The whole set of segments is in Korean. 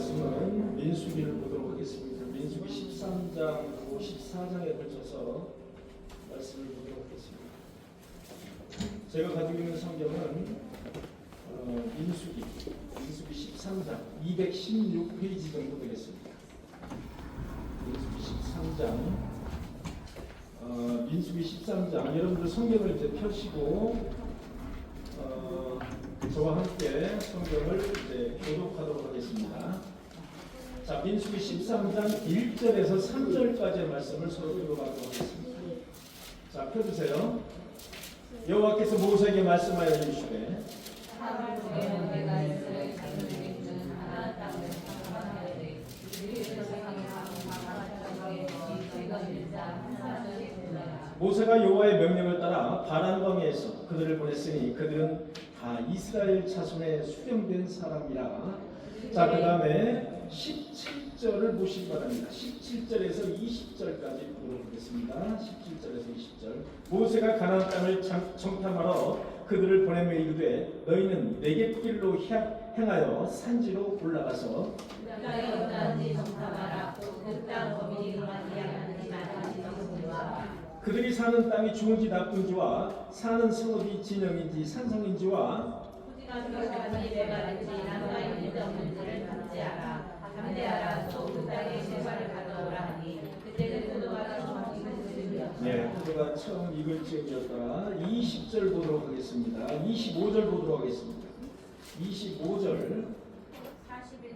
말씀은 민수기를 보도록 하겠습니다. 민수기 13장하고 14장에 걸쳐서 말씀을 보도록 하겠습니다. 제가 가지고 있는 성경은 민수기 13장 216페이지 정도 되겠습니다. 민수기 13장 민수기 13장 여러분들 성경을 이제 펴시고 저와 함께 성경을 이제 교독하도록 하겠습니다. 자, 민수기 13장 1절에서 3절까지의 말씀을 서로 읽어보도록 하겠습니다. 자, 펴주세요. 여호와께서 모세에게 말씀하여 이르시되 모세가 여호와의 명령을 따라 바란덩이에서 그들을 보냈으니 그들은 다 이스라엘 자손의 수령된 사람이라. 자, 그 다음에 17절을 보시기 바랍니다. 17절에서 20절까지 보도록 하겠습니다. 17절에서 20절. 모세가 가나안 땅을 정탐하러 그들을 보내며 이르되 너희는 네겝길로 행하여 산지로 올라가서 그들이 사는 땅이 좋은지 나쁜지와 사는 성읍이 진영인지 산성인지와 네, 그가 처음 익을 지역이었더라. 20절 보도록 하겠습니다. 25절 보도록 하겠습니다.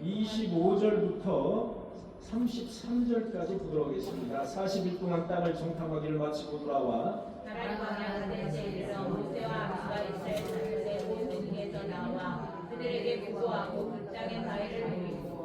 25절부터 33절까지 보도록 하겠습니다. 40일 동안 땅을 정탐하기를 마치고 돌아와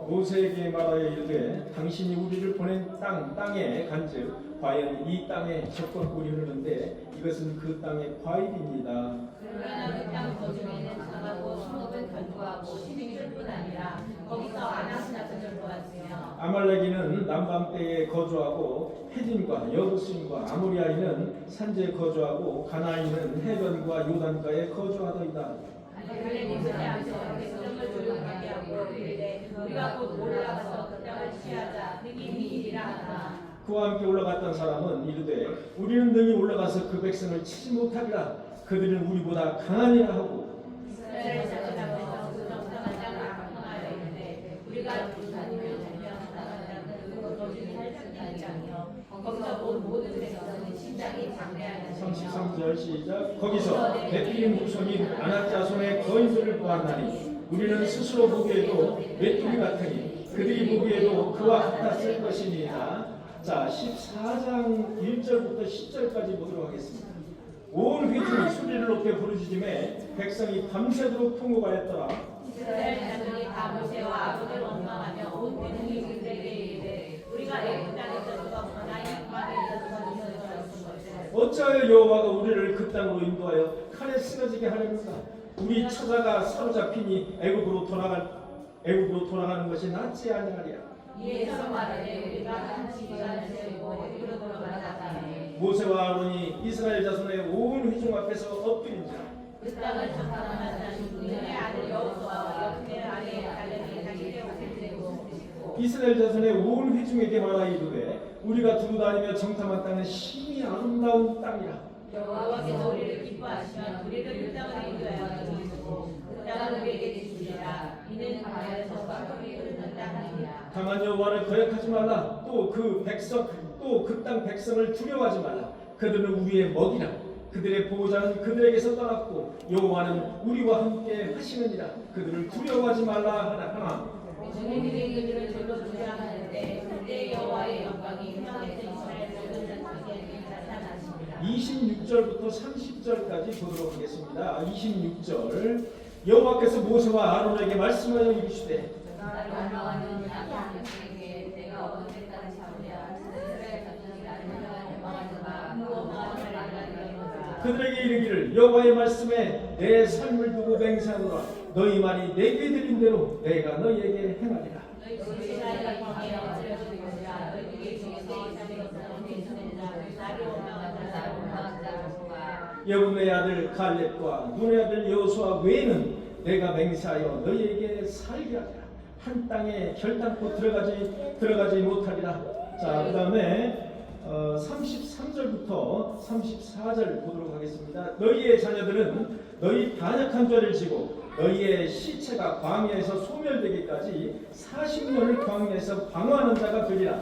모세에게 말하여 이르되 당신이 우리를 보낸 땅에 간즉 과연 이 땅에 적과꿀이 흐르는데 이것은 그 땅의 과일입니다. 그러나 그 땅 거중에는 강하고 성읍은 견고하고 시민줄뿐 아니라 거기서 아낙 자손을 보았으며 아말렉인은 남방 때에 거주하고 헤딘과 여부스인과 아모리아인은 산지에 거주하고 가나안인은 해변과 요단가에 거주하더이다. 하나님이 그때 앞서 백성을 조용하게 하고 이르되 우리가 곧 올라가서 그 땅을 취하자 능히 일이라 하나. 그와 함께 올라갔던 사람은 이르되 우리는 능히 올라가서 그 백성을 치지 못하리라. 그들은 우리보다 강하니라 하고 이스라엘 자손 앞에서 그 정탐한 땅을 악평하여 이르되 우리가 두루 다니며 달려나간 땅은 그 거중이 살짝이 아니며 거기서 온 모든 백성은 심장이 장대하였으며 33절 시작. 거기서 베tlem 후손인 아낙 자손의 거인들을 보았나니 우리는 스스로 보기에도 메뚜기 같으니 그들이 보기에도 그와 같았을 것이니라. 자, 14장 1절부터 10절까지 보도록 하겠습니다. 온 회중이 소리를 높여 부르짖음에 백성이 밤새도록 통곡하였더라. 이스라엘 자손이 다 모세와 아론을 원망하며 온 회중이 그들에게 이르되 우리가 애굽 땅에서 죽었거나 이 광야에서 죽었으면 어찌하여 여호와가 우리를 그 땅으로 인도하여 칼에 쓰러지게 하렵니까? 우리 처자가 사로잡히니 애굽으로 돌아가는 것이 낫지 아니하리라. 이에 서로 말하되 우리가 한 시간을 세우고 애굽으로 돌아가자. 모세와 아론이 이스라엘 자손의 온 회중 앞에서 엎드린지라. 그 땅을 정탐한 자는 눈의 아들 여호수아와 여분의 아내 갈렙이 자기의 옷을 들고 이스라엘 자손의 온 회중에게 말하 이르되 우리가 두루 다니며 정탐한 땅은 심히 아름다운 땅이라. 여호와께서 우리를 기뻐하시면 우리를 그 땅을 인도하여 주시고 그 땅을 우리에게 주시리라. 이는 광야에서 꿀이 흐르는 땅이니라. 다만 여호와를 거역하지 말라. 또 그 땅 백성을 두려워하지 말라. 그들은 우리의 먹이라. 그들의 보호자는 그들에게서 떠났고 여호와는 우리와 함께 하시느니라. 그들을 두려워하지 말라 하나. 주님들이 그들을 절로 두려워하는데 그때 여호와의 영광이 흠명에서 이스라엘 모든 자손에게 나타나시니라. 26절부터 30절까지 보도록 하겠습니다. 26절. 여호와께서 모세와 아론에게 말씀하여 이르시되 나를 원망하는 나에게 내가 어느 때까지 잡으랴. 이스라엘 자손이 나를 원망하는가 그 원망을 알라니라. 그들에게 이르기를 여호와의 말씀에 내 삶을 두고 맹세하노라. 너희 말이 내게 들린 대로 내가 너희에게 행하리라. 너희 이스라엘의 광야에 엎드려진 것이라. 너희 중에서 이스라엘에서 원수는 나를 원망하는 자가 여분의 아들 갈렙과 눈의 아들 여호수아 외에는 내가 맹세하여 너희에게 살게 하리라. 한 땅에 결단코 들어가지 못하리라. 자, 그 다음에 33절부터 34절 보도록 하겠습니다. 너희의 자녀들은 너희 반역한 죄를 지고 너희의 시체가 광야에서 소멸되기까지 40년을 광야에서 방황하는 자가 되리라.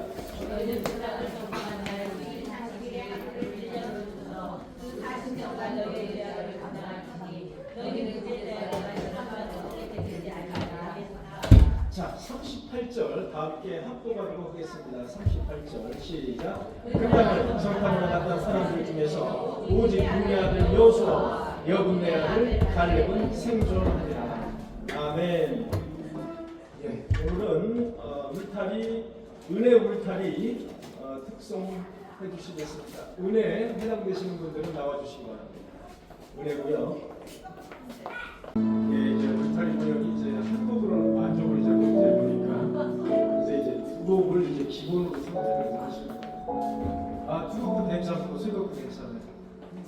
너희는 그 땅을 정복한 날 우리 자식에게 학교를 빌려주소서. 그 40년간 너희의 죄악을 감당하시니 너희는 그 죄악을 감당하지 못하게 되지 않으리라. 자, 38절 다 함께 합독하도록 하겠습니다. 38절 시작. 그 땅을 정탐으로 갔던 사람들 중에서 오직 분의 아들 여호수아와 여분의 아들 갈렙은 생존하리라. 아멘. 예, 오늘은 은혜 울타리 특송해 주시겠습니다. 은혜 해당되시는 분들은 나와주시기 바랍니다. 은혜고요. 예, 이제 울타리 번역이 이제 한 곡으로는 만족을 잘 못해 보니까 이제 두 곡을 이제 기본으로 선택을 하십니다. 두 곡은 괜찮고 세 곡은 괜찮아요.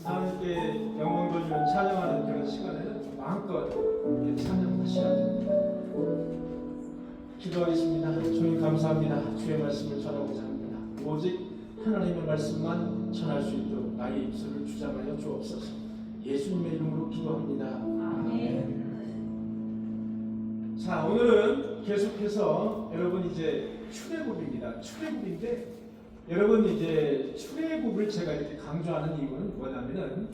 하나님께 영광 돌리는 찬양하는 그런 시간에는 마음껏 찬양하셔야 됩니다. 기도하겠습니다. 주님 감사합니다. 주의 말씀을 전하고자 합니다. 오직 하나님의 말씀만 전할 수 있도록 나의 입술을 주장하여 주옵소서. 예수님의 이름으로 기도합니다. 아멘. 자, 오늘은 계속해서 여러분 이제 출애굽입니다. 출애굽인데 여러분 이제 출애굽을 제가 이렇게 강조하는 이유는 뭐냐면은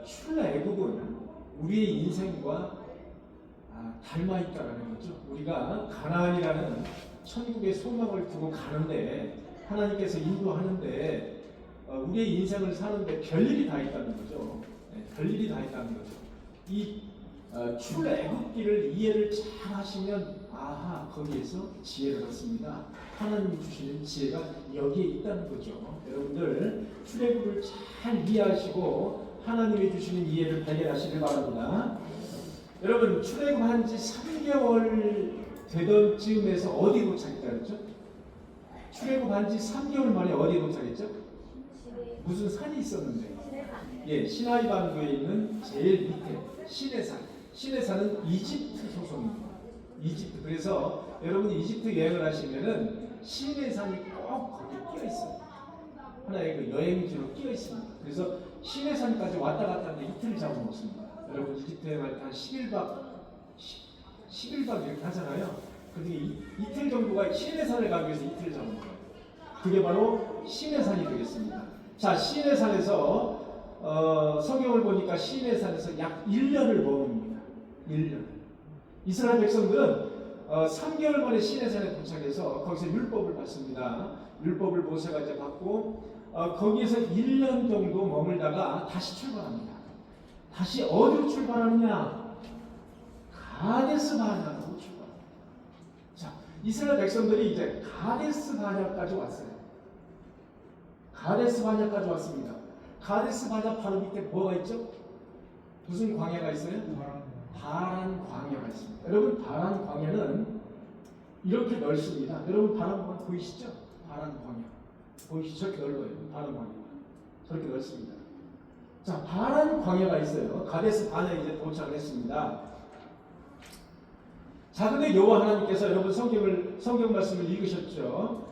출애굽은 우리의 인생과 닮아 있다라는 거죠. 우리가 가나안이라는 천국의 소망을 두고 가는데 하나님께서 인도하는데 우리의 인생을 사는데 별일이 다 있다는 거죠. 네, 별일이 다 있다는 거죠. 이 출애굽기를 이해를 잘 하시면 거기에서 지혜를 얻습니다. 하나님이 주시는 지혜가 여기에 있다는 거죠. 여러분들 출애굽을 잘 이해하시고 하나님이 주시는 이해를 발견하시길 바랍니다. 여러분 출애굽한 지 3개월 되던 즈음에서 어디 도착했다 그랬죠? 출애굽한 지 3개월 만에 어디에 도착했죠? 무슨 산이 있었는데? 예, 시나이 반도에 있는 제일 밑에 시내산. 시내산은 이집트 소속입니다. 이집트. 그래서 여러분 이집트 여행을 하시면은 시내산이 꼭 거기에 끼어 있어요. 하나의 그 여행지로 끼어 있습니다. 그래서 시내산까지 왔다 갔다 하는데 이틀을 잡아먹습니다. 여러분 이집트 여행 할 때 한 10일박 이렇게 하잖아요. 근데 이틀 정도가 시내산을 가기 위해서 이틀을 잡아먹어요. 그게 바로 시내산이 되겠습니다. 자, 시내산에서 성경을 보니까 시내산에서 약 1년을 머뭅니다. 1년. 이스라엘 백성들은 3개월 만에 시내산에 도착해서 거기서 율법을 받습니다. 율법을 모세가 이제 받고 거기에서 1년 정도 머물다가 다시 출발합니다. 다시 어디로 출발하느냐? 가데스 바네아로 출발합니다. 자, 이스라엘 백성들이 이제 가데스 바네아까지 왔어요. 가데스 바네아까지 왔습니다. 가데스 바네아 바로 밑에 뭐가 있죠? 무슨 광야가 있어요? 바란 광야가 있습니다. 여러분 바란 광야는 이렇게 넓습니다. 여러분 바란 광야 보이시죠? 바란 광야 보이시죠? 저렇게 넓어요. 바란 광야 저렇게 넓습니다. 자, 바란 광야가 있어요. 가데스 바네아에 이제 도착을 했습니다. 자, 근데 여호와 하나님께서 여러분 성경 말씀을 읽으셨죠?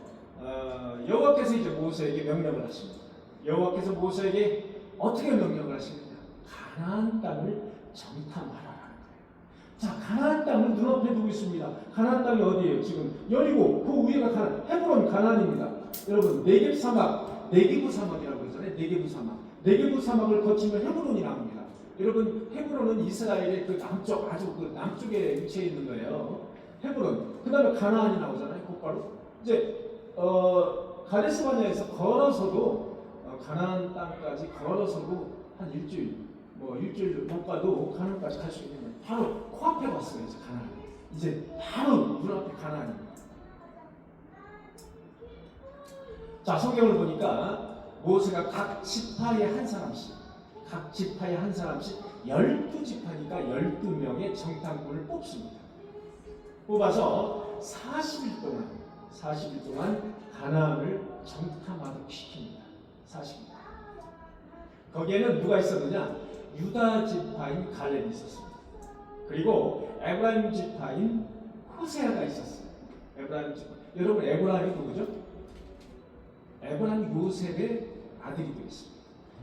여호와께서 이제 모세에게 명령을 하십니다. 여호와께서 모세에게 어떻게 명령을 하십니까? 가나안 땅을 정탐하라라는 거예요. 자, 가나안 땅을 눈앞에 두고 있습니다. 가나안 땅이 어디예요? 지금 여리고 그 위에가 헤브론 가나안입니다. 여러분 네겝 사막, 네게부 사막이라고 그러잖아요. 네게부 사막. 네게부 사막을 거치면 헤브론이 나옵니다. 여러분 헤브론은 이스라엘의 그 남쪽 아주 그 남쪽에 위치해 있는 거예요. 헤브론. 그다음에 가나안이 나오잖아요. 곧바로 이제 가데스 바네아에서 걸어서도 가나안 땅까지 걸어서도 한 일주일 못 가도 가나안까지 갈 수 있는 거예요. 바로 코앞에 왔어요. 이제 가나안. 이제 바로 눈앞에 가나안입니다. 자, 성경을 보니까 모세가 각 지파에 한 사람씩 12지파니까 12명의 정탐꾼을 뽑습니다. 뽑아서 40일 동안 가나안을 정탐하도록 시킵니다. 40일. 거기에는 누가 있었느냐? 유다 지파인 갈렙이 있었습니다. 그리고 에브라임 지파인 호세아가 있었어요. 여러분 에브라임이 누구죠? 에브라임 요셉의 아들이 되었습니다.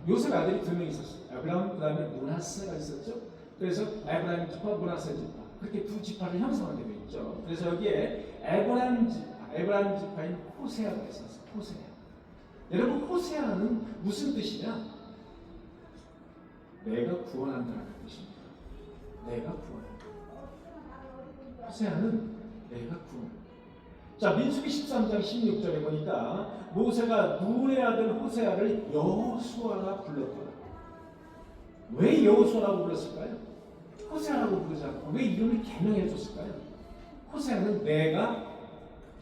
요셉 아들이 2명 있었어요. 에브라임 그다음에 므낫세가 있었죠. 그래서 에브라임 지파, 므낫세 지파 그렇게 두 지파를 형성하게 되어 있죠. 그래서 여기에 에브라임 지파인 호세아가 있었어요. 호세아. 여러분 호세아는 무슨 뜻이냐? 내가 구원한다는 뜻입니다. 내가 구원한다. 호세아는 내가 구원한다. 자, 민수기 13장 16절에 보니까 모세가 눈의 아들 호세아를 여호수아라 불렀더라. 왜 여호수아라고 불렀을까요? 호세아라고 부르지 않고 왜 이름을 개명해 줬을까요? 호세아는 내가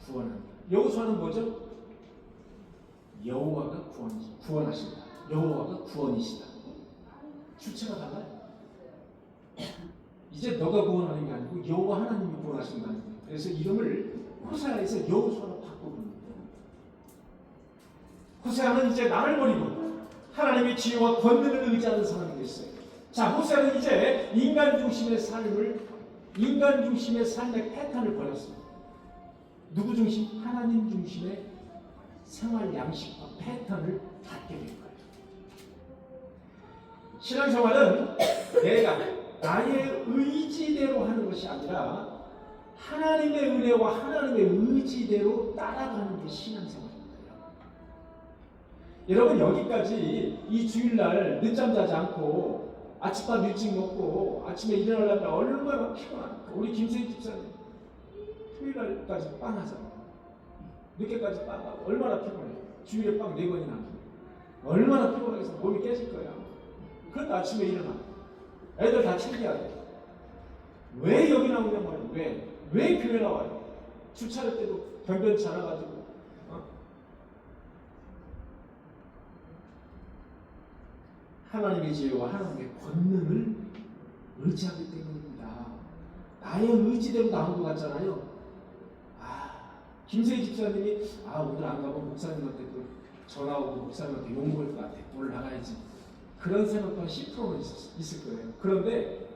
구원한다. 여호수아는 뭐죠? 여호와가 구원하신다. 여호와가 구원이시다. 주체가 달라요. 이제 너가 구원하는 게 아니고 여호와 하나님이 구원하신다는 거예요. 그래서 이름을 호세아에서 여호수아로 바꿔봅니다. 호세아는 이제 나를 버리고 하나님의 지혜와 권능을 의지하는 사람이 됐어요. 자, 호세아는 이제 인간 중심의 삶의 패턴을 버렸습니다. 누구 중심? 하나님 중심의 생활 양식과 패턴을 갖게 된 거예요. 신앙생활은 내가 나의 의지대로 하는 것이 아니라 하나님의 은혜와 하나님의 의지대로 따라가는 게 신앙생활입니다. 여러분 여기까지 이 주일날 늦잠 자지 않고 아침밥 일찍 먹고 아침에 일어나려면 얼마나 피곤합니까? 우리 김세희 집사님 토요일날까지 빵 하잖아요. 늦게까지 빵 하고 얼마나 피곤해요. 주일에 빵 4번이나 하고 얼마나 피곤해서 몸이 깨질 거야. 그런데 아침에 일어나 애들 다 챙겨야 돼. 왜 여기 나오냐 말이야. 왜 교회 나와요? 주차할 때도 변변치 않아가지고 하나님의 지혜와 하나님의 권능을 의지하기 때문입니다. 나의 의지대로 나온 것 같잖아요. 김세희 집사님이 오늘 안 가면 목사님한테 또 전화 오고 목사님한테 욕먹을 것 같아. 오늘 나가야지. 그런 생각도 한 10%는 있을 거예요. 그런데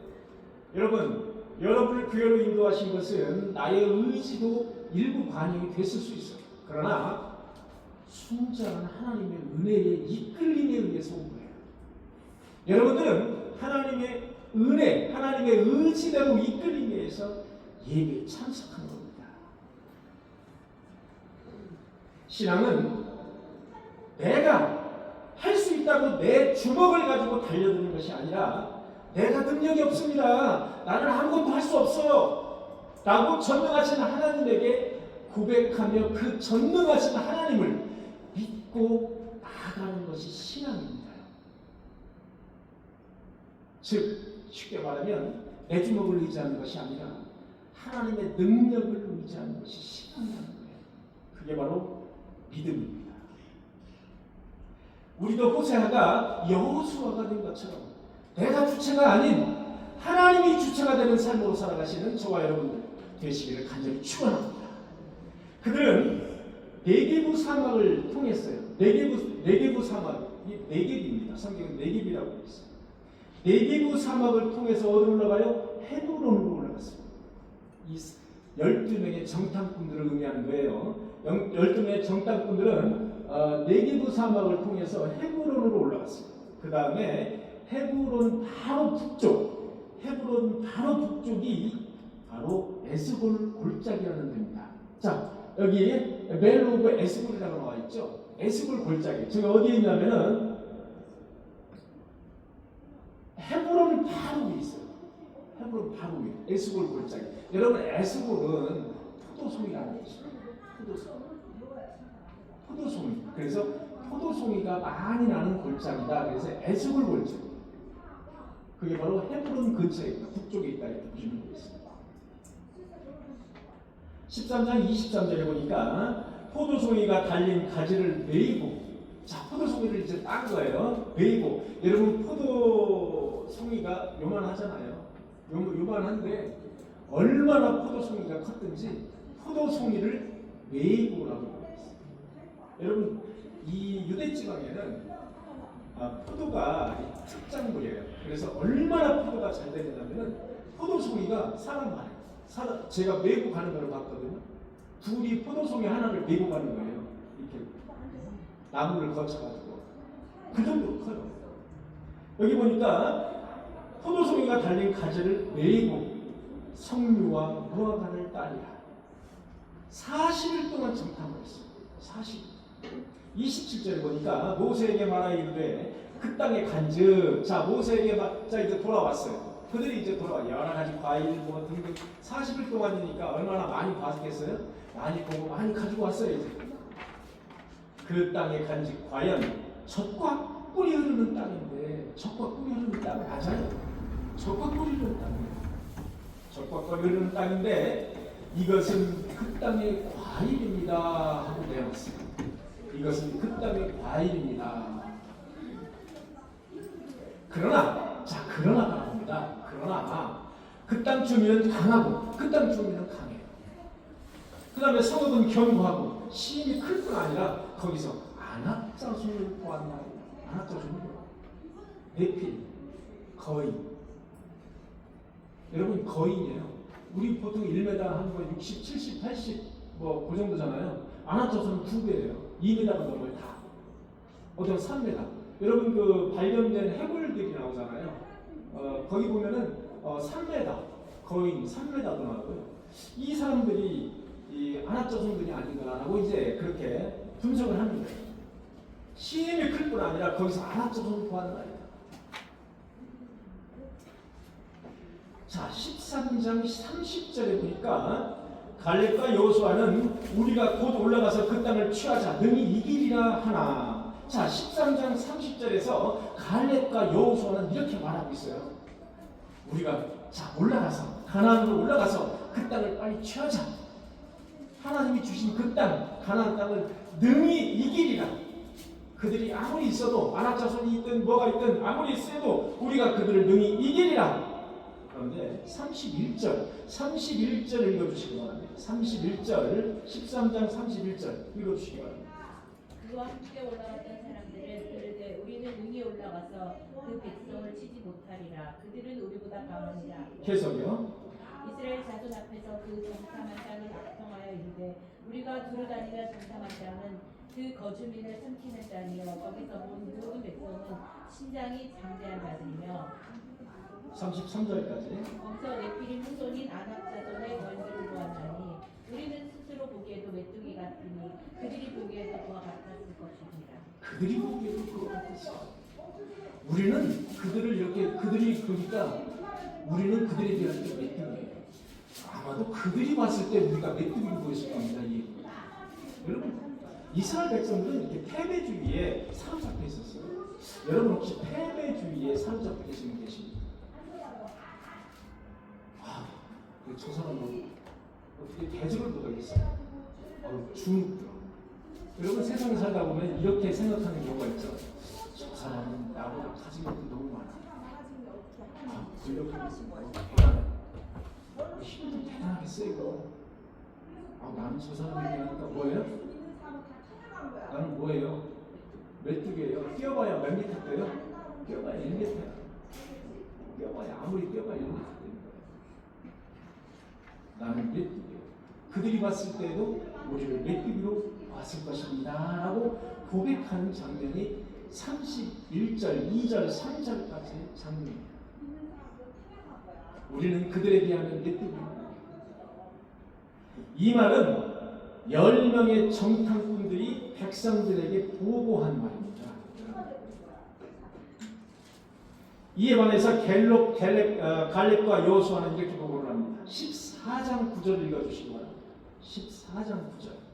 여러분을 교회로 인도하신 것은 나의 의지도 일부 반영이 됐을 수 있어요. 그러나 순전한 하나님의 은혜의 이끌림에 의해서 온 거예요. 여러분들은 하나님의 은혜, 하나님의 의지대로 이끌림에 의해서 예배에 참석한 겁니다. 신앙은 내가 할 수 있다고 내 주먹을 가지고 달려드는 것이 아니라 내가 능력이 없습니다. 나는 아무것도 할 수 없어요. 라고 전능하신 하나님에게 고백하며 그 전능하신 하나님을 믿고 나아가는 것이 신앙입니다. 즉 쉽게 말하면 내 주먹을 의지하는 것이 아니라 하나님의 능력을 의지하는 것이 신앙이라는 거예요. 그게 바로 믿음입니다. 우리도 호세아가 여호수아가 된 것처럼 내가 주체가 아닌 하나님이 주체가 되는 삶으로 살아가시는 저와 여러분들 되시기를 간절히 축원합니다. 그들은 네게부 사막을 통했어요. 네게부 사막이 네겝입니다. 성경은 네겝이라고 되어 있어요. 네게부 사막을 통해서 어디로 올라가요? 헤브론으로 올라갔습니다. 이 12명의 정탐꾼들을 의미하는 거예요. 12명의 정탐꾼들은 네게부 사막을 통해서 헤브론으로 올라갔습니다. 그 다음에 헤브론 바로 북쪽이 바로 에스골 골짜기라는 데입니다. 자, 여기 멜 오브 에스골이라고 나와 있죠. 에스골 골짜기. 지금 어디에 있냐면은 헤브론 바로 위에 있어요. 헤브론 바로 위에 에스골 골짜기. 여러분 에스골은 포도송이라는 뜻입니다. 포도송이. 그래서 포도송이가 많이 나는 골짜기다. 그래서 에스골 골짜기. 그게 바로 헤브론 근처에 있다. 북쪽에 있다. 이렇게 보시면 되겠습니다. 13장 23절에 보니까 포도송이가 달린 가지를 메이고, 자, 포도송이를 이제 딴 거예요. 메이고. 여러분 포도송이가 요만하잖아요. 요만한데 얼마나 포도송이가 컸든지 포도송이를 메이고라고 했어요. 여러분 이 유대 지방에는 포도가 특작물이에요. 그래서 얼마나 포도가 잘 되냐면은 포도송이가 사람 제가 메고 가는 걸 봤거든요. 둘이 포도송이 하나를 메고 가는 거예요. 이렇게 나무를 거쳐가지고 그 정도로 커요. 여기 보니까 포도송이가 달린 가지를 메고 성류와 무화과를 따리라. 40일 동안 정탐을 했어요. 40일. 27절에 보니까 모세에게 말하 이르되 그 땅에 간즉 자 모세에게 자 이제 돌아왔어요. 그들이 이제 돌아와 여러 가지 과일 뭐 등등 40일 동안이니까 얼마나 많이 봤겠어요? 많이 보고 많이 가지고 왔어요. 이제 그 땅에 간즉 과연 젖과 꿀이 흐르는 땅인데 젖과 꿀이 흐르는 땅 맞아요. 젖과 꿀이 흐르는 땅이에요. 젖과 꿀이 흐르는 땅인데 이것은 그 땅의 과일입니다 하고 내었어요. 이것은 그 땅의 과일입니다. 그러나가 나옵니다. 그러나 그 땅 주민은 강하고 그 땅 주민은 강해요. 그 다음에 성읍은 견고하고 시임이 클 뿐 아니라 거기서 안압자손을 보았나요? 안압자손을 보았나요? 네필, 거인. 여러분 거인이에요. 우리 보통 1m 한 60, 70, 80 뭐 그 정도잖아요. 안압자손은 2배예요. 2m가 넘어요 다. 어떤 3m. 여러분 그 발견된 해골들이 나오잖아요. 거기 보면은 3m 거인 3m도 나오고요. 이 사람들이 이 안압자손들이 아닌가라고 이제 그렇게 분석을 하는 거예요. 시임이 클 뿐 아니라 거기서 안압자손을 보았다. 자 13장 30절에 보니까 갈렙과 여호수아는 우리가 곧 올라가서 그 땅을 취하자 능히 이기리라 하나. 자 13장 30절에서 갈렙과 여호수아는 이렇게 말하고 있어요. 우리가 자 올라가서 가나안으로 올라가서 그 땅을 빨리 취하자. 하나님이 주신 그 땅 가나안 땅을 능히 이기리라. 그들이 아무리 있어도 안압자손이 있든 뭐가 있든 아무리 세도 우리가 그들을 능히 이기리라. 그런데 31절 읽어주시기 바랍니다. 31절 13장 31절 읽어주시기 바랍니다. 그와 함께 올라갔던 사람들은 그러되 우리는 능히 올라가서 그 백성을 치지 못하리라. 그들은 우리보다 강하니라. 계속요. 이스라엘 자손 앞에서 그 정탐한 땅을 악평하여 이르되 우리가 두루다니며 정탐한 땅은 그 거주민을 삼키는 땅이요 거기서 본 모든 백성은 신장이 장대한 자들이며 33절까지. 거기서 네피림 후손인 안압자손의 거인들을 보았나니 우리는 스스로 보기에도 메뚜기 같으니 그들이 보기에도 그와 같았을 것입니다. 그들이 보기에도 그와 같았어. 우리는 그들을 이렇게 그들이 그러니까 우리는 그들에 대한 게 메뚜기예요. 아마도 그들이 봤을 때 우리가 메뚜기로 보였을 겁니다. 이 여러분 이스라엘 백성들은 이렇게 패배주의에 사로잡혀 있었어요. 여러분 혹시 패배주의에 사로잡혀 계신 분 계십니까? 저 사람은 어떻게 대접을 못하겠어요. 주눅 들어. 여러분 세상에 살다 보면 이렇게 생각하는 경우가 있죠. 저 사람은 나보다 가진 것도 너무 많아. 권력도 대단해. 힘도 대단하게 세고. 나는 저 사람에게 하니까 뭐예요? 나는 뭐예요? 메뚜기예요. 뛰어봐야 몇 미터 돼요? 뛰어봐야 1미터야. 뛰어봐야 아무리 뛰어봐야 1미터. 나는 메뚜기요. 그들이 봤을 때도 우리를 메뚜기로 봤을 것입니다 라고 고백하는 장면이 31절, 2절, 3절까지 장면입니다. 우리는 그들에 비하면 메뚜기입니다. 이 말은 10명의 정탐꾼들이 백성들에게 보고한 말입니다. 이에 반해서 갈렙과 여호수아는 이렇게 보고를 합니다. 14장 9절 읽어주시기 바랍니다. 14장 9절.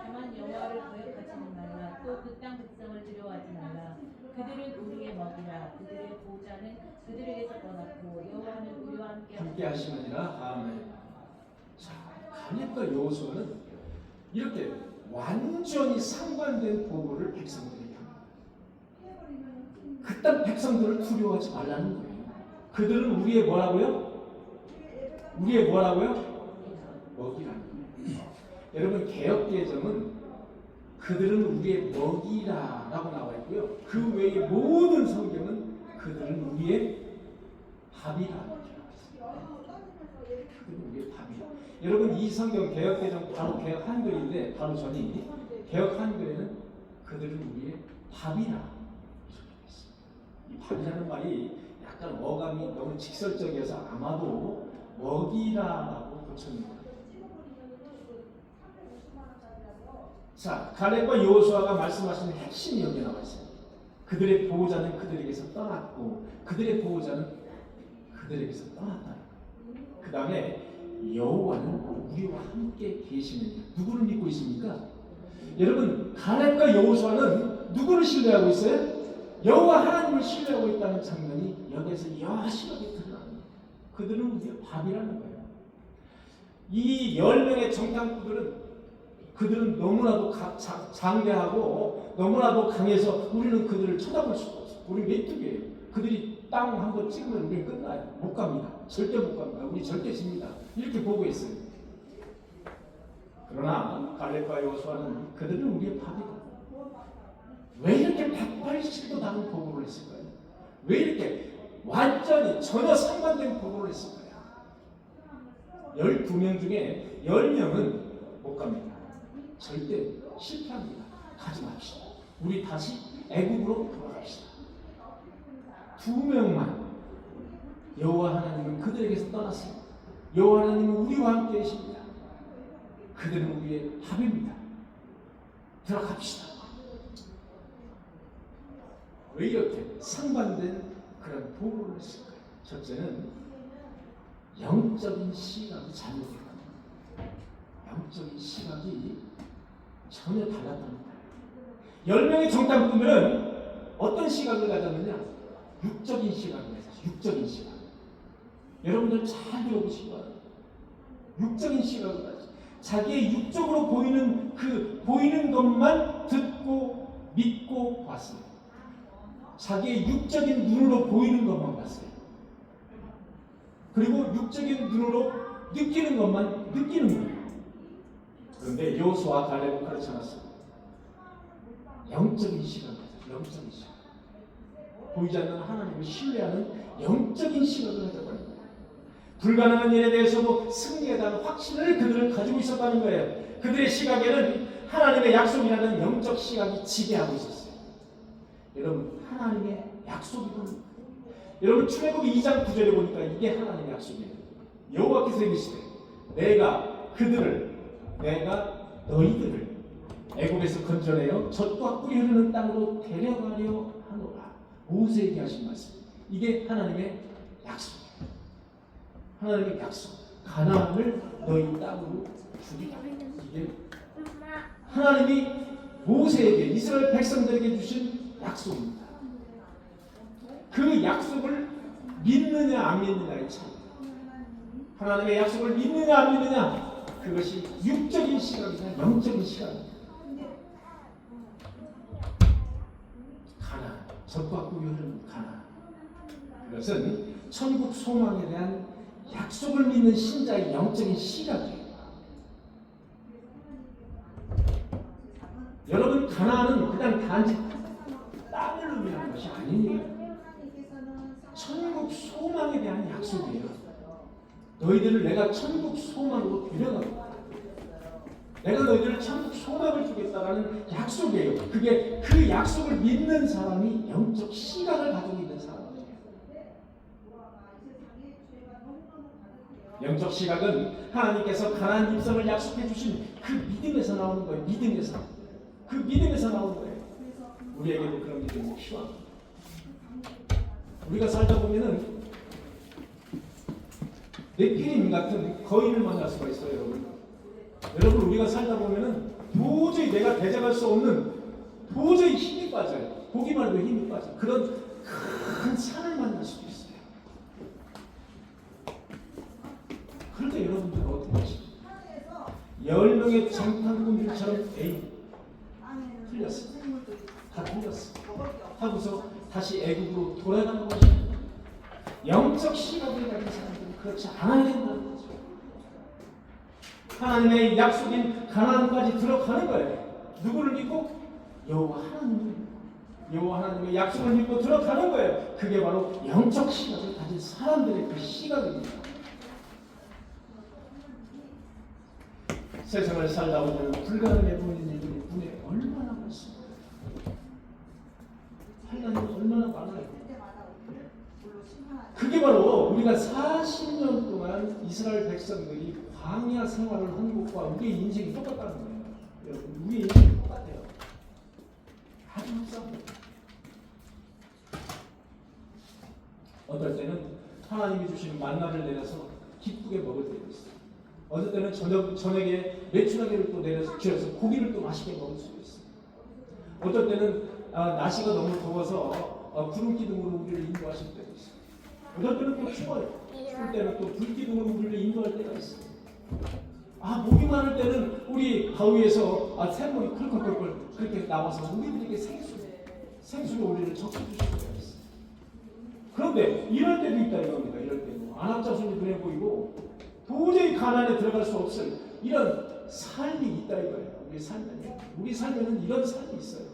다만 여호와를 거역하지는 말라. 또 그 땅 백성을 두려워하지 말라. 그들은 우리의 먹이라. 그들의 보호자는 그들에게서 떠났고 여호와는 우리와 함께 하시느니라. 아멘. 자, 갈렙과 여호수아는 이렇게 완전히 상반된 보고를 백성들에게 합니다. 그딴 백성들을 두려워하지 말라는 거예요. 그들은 우리의 뭐라고요? 우리의 뭐라고요? 먹이라는 거예요. 여러분 개역개정은 그들은 우리의 먹이라라고 나와 있고요. 그 외의 모든 성경은 그들은 우리의 밥이라는 그들은 우리의 밥이라. 여러분 이 성경 개혁개정 바로 개혁 한글인데 바로 전이 개혁 한글에는 그들은 우리의 밥이라. 이 밥이라는 말이 약간 어감이 너무 직설적이어서 아마도 먹이라라고 고쳤는 거예요. 자, 갈렙과 여호수아가 말씀하시는 핵심이 여기 나와 있어요. 그들의 보호자는 그들에게서 떠났고 그들의 보호자는 그들에게서 떠났다. 그 다음에 여호와는 우리와 함께 계시느냐. 누구를 믿고 있습니까? 여러분 갈렙과 여호수아는 누구를 신뢰하고 있어요? 여호와 하나님을 신뢰하고 있다는 장면이 여기에서 여실하게 드러납니다. 그들은 우리의 밥이라는 거예요. 이 10명의 정탐꾼들은 그들은 너무나도 장대하고 너무나도 강해서 우리는 그들을 쳐다볼 수가 없어요. 우리 메뚜기예요. 그들이 땅 한번 찍으면 우리는 끝나요. 못 갑니다. 절대 못 갑니다. 우리 절대 집니다. 이렇게 보고 있어요. 그러나 갈렙과 여호수아는 그들은 우리의 밥이다. 왜 이렇게 180도 다른 보고를 했을까요? 왜 이렇게 완전히 전혀 상반된 보고를 했을까요? 12명 중에 10명은 못 갑니다. 절대 실패합니다. 가지 맙시다. 우리 다시 애국으로 돌아갑시다. 2명만 여호와 하나님은 그들에게서 떠났습니다. 여호와 하나님은 우리와 함께 계십니다. 그들은 우리의 밥입니다. 들어갑시다. 왜 이렇게 상반된 그런 보고를 했을까요? 첫째는 영적인 시각이 잘못된 겁니다. 영적인 시각이 전혀 달랐다는 거예요. 10명의 정탐꾼들은 어떤 시각을 가졌느냐? 육적인 시각을 가졌어요. 육적인 시각. 여러분들 잘 들어보시기 바랍니다. 육적인 시각을 가졌어요. 자기의 육적으로 보이는 보이는 것만 듣고 믿고 봤어요. 자기의 육적인 눈으로 보이는 것만 봤어요. 그리고 육적인 눈으로 느끼는 것만 느끼는 거예요. 그런데 여호수아 갈렙은 그렇지 않았어요. 영적인 시각을 가졌어요. 영적인 시각. 보이지 않는 하나님을 신뢰하는 영적인 시각을 가져버린 거예요. 불가능한 일에 대해서도 승리에 대한 확신을 그들은 가지고 있었다는 거예요. 그들의 시각에는 하나님의 약속이라는 영적 시각이 지배하고 있었어요. 여러분 하나님의 약속이거든요. 여러분 출애굽기 2장 9절에 보니까 이게 하나님의 약속이에요. 여호와께서 이르시되 내가 너희들을 애굽에서 건져내어 젖과 꿀이 흐르는 땅으로 데려가려 하노라. 모세에게 하신 말씀. 이게 하나님의 약속이에요. 하나님의 약속. 가나안을 너희 땅으로 주리라. 이게 하나님이 모세에게 이스라엘 백성들에게 주신 약속입니다. 그 약속을 믿느냐 안 믿느냐의 차이. 하나님의 약속을 믿느냐 안 믿느냐, 그것이 육적인 시각이냐 영적인 시각입니다. 가나안, 젖과 꿀이 흐르는 가나안. 그것은 천국 소망에 대한 약속을 믿는 신자의 영적인 시각이에요. 여러분 가나안은 그냥 단지 땅을 의미하는 것이 아닙니다. 천국 소망에 대한 약속이에요. 너희들을 내가 천국 소망으로 데려가겠다. 내가 너희들을 천국 소망을 주겠다라는 약속이에요. 그게 그 약속을 믿는 사람이 영적 시각을 가지고 있는 사람이에요. 영적 시각은 하나님께서 가나안 입성을 약속해 주신 그 믿음에서 나오는 거예요. 믿음에서. 그 믿음에서 나오는 거예요. 우리에게도 그런 믿음이 필요합니다. 우리가 살다 보면은 네피림 같은 거인을 만날 수가 있어요, 여러분. 여러분 우리가 살다 보면은 도저히 내가 대적할 수 없는, 도저히 힘이 빠져요. 보기만 해도 힘이 빠져. 그런 큰 산을 만날 수도 있어요. 그럴 때 여러분들은 어떻게 하십니까? 10명의 정탐꾼들처럼 틀렸어. 다 틀렸어. 하고서 다시 애국으로 돌아가는 것입니다. 영적 시각을 가진 사람들은 그렇지 않아야 된다는 거죠. 하나님의 약속인 가나안까지 들어가는 거예요. 누구를 믿고? 여호와 하나님을 믿고. 여호와 하나님의 약속을 믿고 들어가는 거예요. 그게 바로 영적 시각을 가진 사람들의 그 시각입니다. 세상을 살다 보면 불가능해 보이는 일들이 눈에 얼마나 많습니다. 환난이 얼마나 많아요. 그게 바로 우리가 40년 동안 이스라엘 백성들이 광야 생활을 한 것과 우리의 인생이 똑같다는 거예요. 여러분, 우리의 인생이 똑같아요. 아주 흡사합니다. 어떨 때는 하나님이 주시는 만나를 내려서 기쁘게 먹을 때도 있어요. 어떨 때는 저녁에 메추라기를 또 내려서 쥐어서 고기를 또 맛있게 먹을 수도 있어요. 어떨 때는 날씨가 너무 더워서 구름 기둥으로 우리를 인도하실 때도 있어요. 어떨 때는 또 추워요. 추울 때는 또 불 기둥으로 우리를 인도할 때가 있어요. 목이 마를 때는 우리 바위에서 샘물이 컬컬컬컬 그렇게 나와서 우리들에게 생수로 우리를 적셔주실 때가 있어요. 그런데 이럴 때도 있다 이겁니다. 이럴 때도 안압자손이 눈에 보이고 도저히 가난에 들어갈 수 없을 이런 삶이 있다 이거예요. 우리 삶에는 이런 삶이 있어요.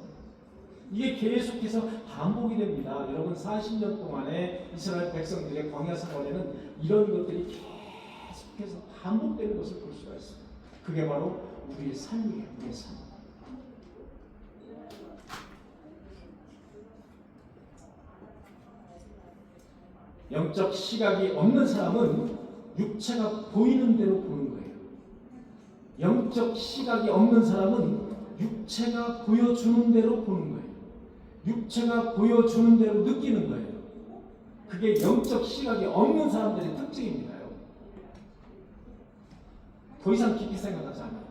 이게 계속해서 반복이 됩니다. 여러분 40년 동안의 이스라엘 백성들의 광야 생활에는 이런 것들이 계속해서 반복되는 것을 볼 수가 있어요. 그게 바로 우리의 삶이에요. 우리의 삶. 영적 시각이 없는 사람은 육체가 보이는 대로 보는 거예요. 영적 시각이 없는 사람은 육체가 보여주는 대로 보는 거예요. 육체가 보여주는 대로 느끼는 거예요. 그게 영적 시각이 없는 사람들의 특징입니다. 더 이상 깊이 생각하지 않아요.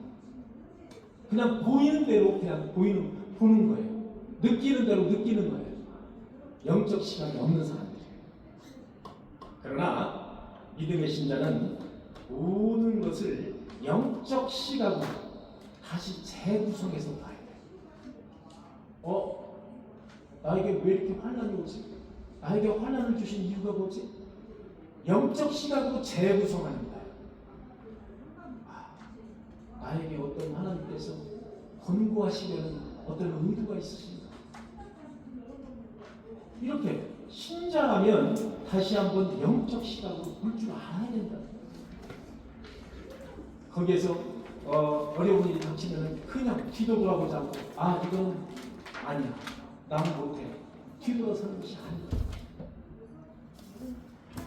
그냥 보이는 대로 보는 거예요. 느끼는 대로 느끼는 거예요. 영적 시각이 없는 사람들이에요. 그러나 믿음의 신자는 모든 것을 영적 시각으로 다시 재구성해서 봐야 돼요. 나에게 왜 이렇게 환난이 오지? 나에게 환난을 주신 이유가 뭐지? 영적 시각으로 재구성하는 거예요. 나에게 어떤 하나님께서 권고하시려는 어떤 의도가 있으신가? 이렇게 신자라면 다시 한번 영적 시각으로 볼 줄 알아야 된다. 거기에서 어려운 일이 닥치면 그냥 뒤돌아보지 않고 이건 아니야. 나는 못해. 뒤돌아서는 것이 아니다.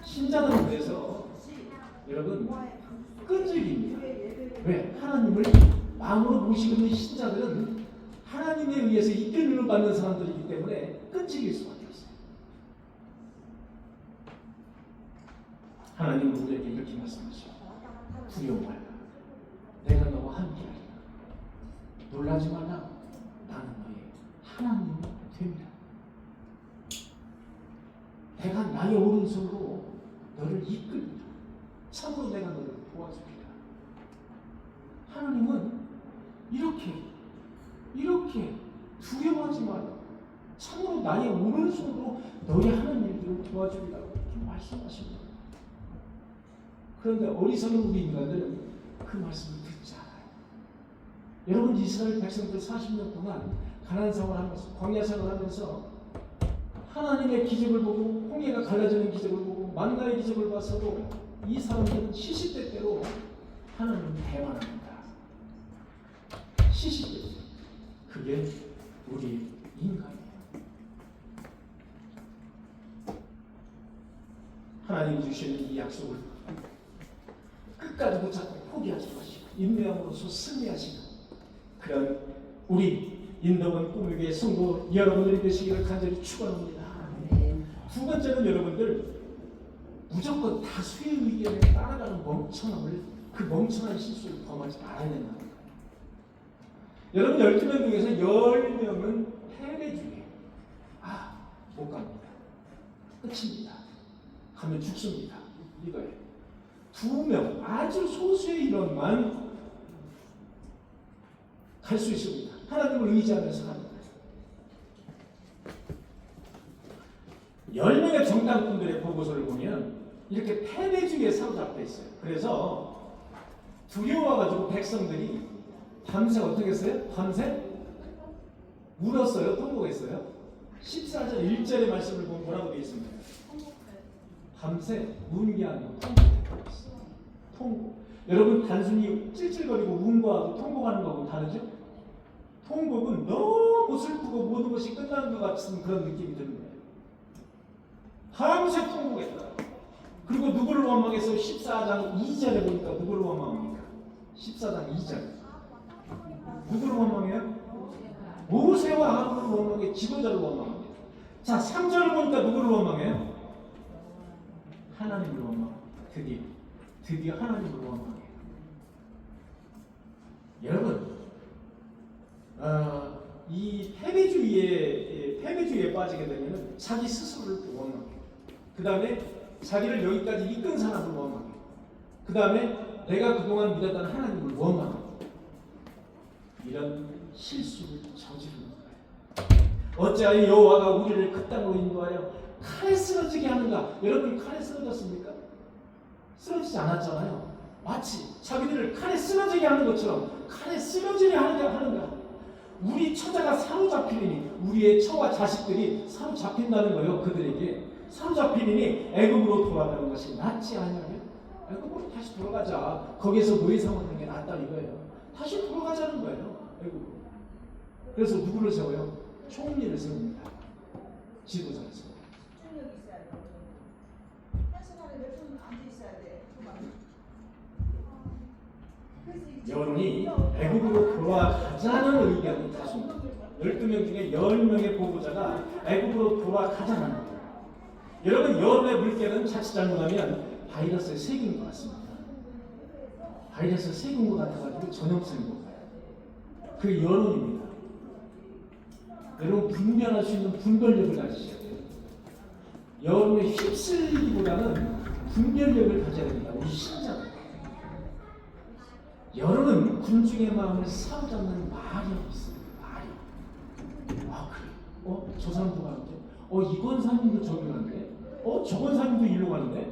신자는 그래서 여러분 끈질깁니다. 왜? 하나님을 마음으로 모시고 있는 신자들은 하나님에 의해서 이끌림을 받는 사람들이기 때문에 끈질길 수밖에 없어요. 하나님은 우리에게 이렇게 말씀하시죠. 두려워 말라. 내가 너와 함께하리라. 놀라지 말라. 나는 너의 하나님이 됩니다. 내가 나의 오른손으로 너를 이끌리라. 참으로 내가 너를 도와주리라. 하나님은 이렇게 두려워하지 말라. 참으로 나의 오른손으로 너의 하는 일들을 도와주리라고 이렇게 말씀하십니다. 그런데 어리석은 우리 인간들은 그 말씀을 듣지 않아요. 여러분 이스라엘 백성들 40년 동안 가나안 생활하면서 광야 생활하면서 하나님의 기적을 보고 홍해가 갈라지는 기적을 보고 만나의 기적을 봐서도 이 사람들은 시시때때로 하나님을 대만합니다. 시시때때. 그게 우리 인간이에요. 하나님이 주시는 이 약속을 끝까지 붙잡고 포기하지 마시고 인내함으로써 승리하시는 그런 우리 인도원 꿈을위해 성도 여러분들이 되시기를 간절히 축원합니다. 두 번째는 여러분들 무조건 다수의 의견에 따라가는 그 멍청한 실수를 범하지 말아야 된다. 여러분 12명 중에서 10명은 패배주의예요. 못 갑니다. 끝입니다. 가면 죽습니다. 이거예요. 2명 아주 소수의 인원만 갈 수 있습니다. 하나님을 의지하면서 가는 거예요. 10명의 정당꾼들의 보고서를 보면 이렇게 패배주의에 사로잡혀 있어요. 그래서 두려워가지고 백성들이 밤새 어떻게 했어요? 밤새 울었어요? 통곡했어요? 14절 1절의 말씀을 보면 뭐라고 되어 있습니까? 밤새 문기하는 통곡했다고 했어요. 통곡. 여러분 단순히 찔찔거리고 운거하고 통곡하는 거하고 다르죠? 통곡은 너무 슬프고 모든 것이 끝나는 것 같은 그런 느낌이 드는 거예요. 밤새 통곡했다. 그리고 누구를 원망해서 14장 2절에 보니까 누구를 원망합니까? 14장 2절. 누구를 원망해요? 모세와 아론을 원망해 지도자를 원망합니다. 자, 3절을 보니까 누구를 원망해요? 하나님을 원망합니다. 드디어 하나님을 원망해요. 여러분, 이 패배주의에 빠지게 되면 자기 스스로를 원망해요. 그 다음에 자기를 여기까지 이끈 사람을 원망해요. 그 다음에 내가 그동안 믿었던 하나님을 원망해요. 이런 실수를 저지르는 거예요. 어찌하여 여호와가 우리를 그 땅으로 인도하여 칼에 쓰러지게 하는가? 여러분 칼에 쓰러졌습니까? 쓰러지지 않았잖아요. 마치 자기들을 칼에 쓰러지게 하는 것처럼 칼에 쓰러지게 하는가? 우리 처자가 사로잡히니 우리의 처와 자식들이 사로잡힌다는 거예요. 그들에게 사로잡히니 애굽으로 돌아가는 것이 낫지 않냐면 애굽으로 다시 돌아가자. 거기에서 노예 생활하는 게 낫다 이거예요. 다시 돌아가자는 거예요. 애굽으로. 그래서 누구를 세워요? 총리를 세웁니다. 지도자를 세워요. 집중력이 있어야 돼. 한 시간에 몇 분 앉아 있어야 돼. 여론이 애굽으로 돌아가자는 의견이 다수입니다. 12명 중에 10명의 보고자가 애굽으로 돌아가자는 거예요. 여러분 여론의 물결은 자칫 잘못하면 바이러스에 새긴 것 같습니다. 바이러스에 새긴 것 같아가지고 전염성인 것 같아요. 그 여론입니다. 여러분 분별할 수 있는 분별력을 가지셔야 돼요. 여론에 휩쓸리기보다는 분별력을 가져야 됩니다. 우리 신자들. 여론은 군중의 마음을 사로잡는 마력이 있어요. 마력. 아 그래. 저 사람도 가는데. 이 권사님도 저기 가는데. 저 권사님도 이리로 가는데.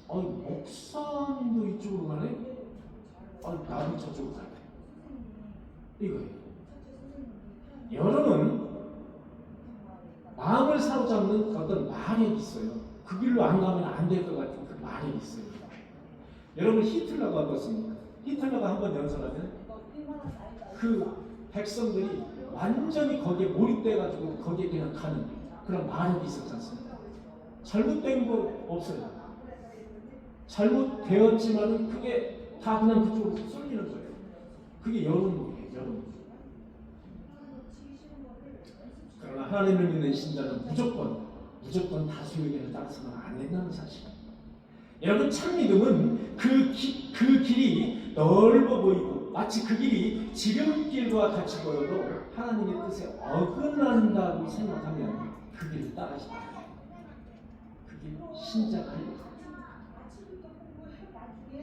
목사님도 이쪽으로 가네. 나도 저쪽으로 가네. 이거예요. 여론은 마음을 사로잡는 어떤 마력이 있어요. 그 길로 안 가면 안 될 것 같은 그 마력이 있어요. 여러분 히틀러가 어떻습니까? 히틀러가 한번 연설하면 그 백성들이 완전히 거기에 몰입돼가지고 거기에 그냥 가는 그런 마력이 있었지 않습니까? 잘못된 거 없어요. 잘못되었지만은 그게 다 그냥 그쪽으로 쏠리는 거예요. 그게 여론이에요. 여론. 그러나 하나님을 믿는 신자는 무조건 다수의 의견을 따라서는 안 된다는 사실. 여러분 참 믿음은 그 길이 넓어 보이고 마치 그 길이 지름길과 같이 보여도 하나님의 뜻에 어긋난다고 생각하면 그 길을 따라가지 말아요. 그게 신자가 할 일.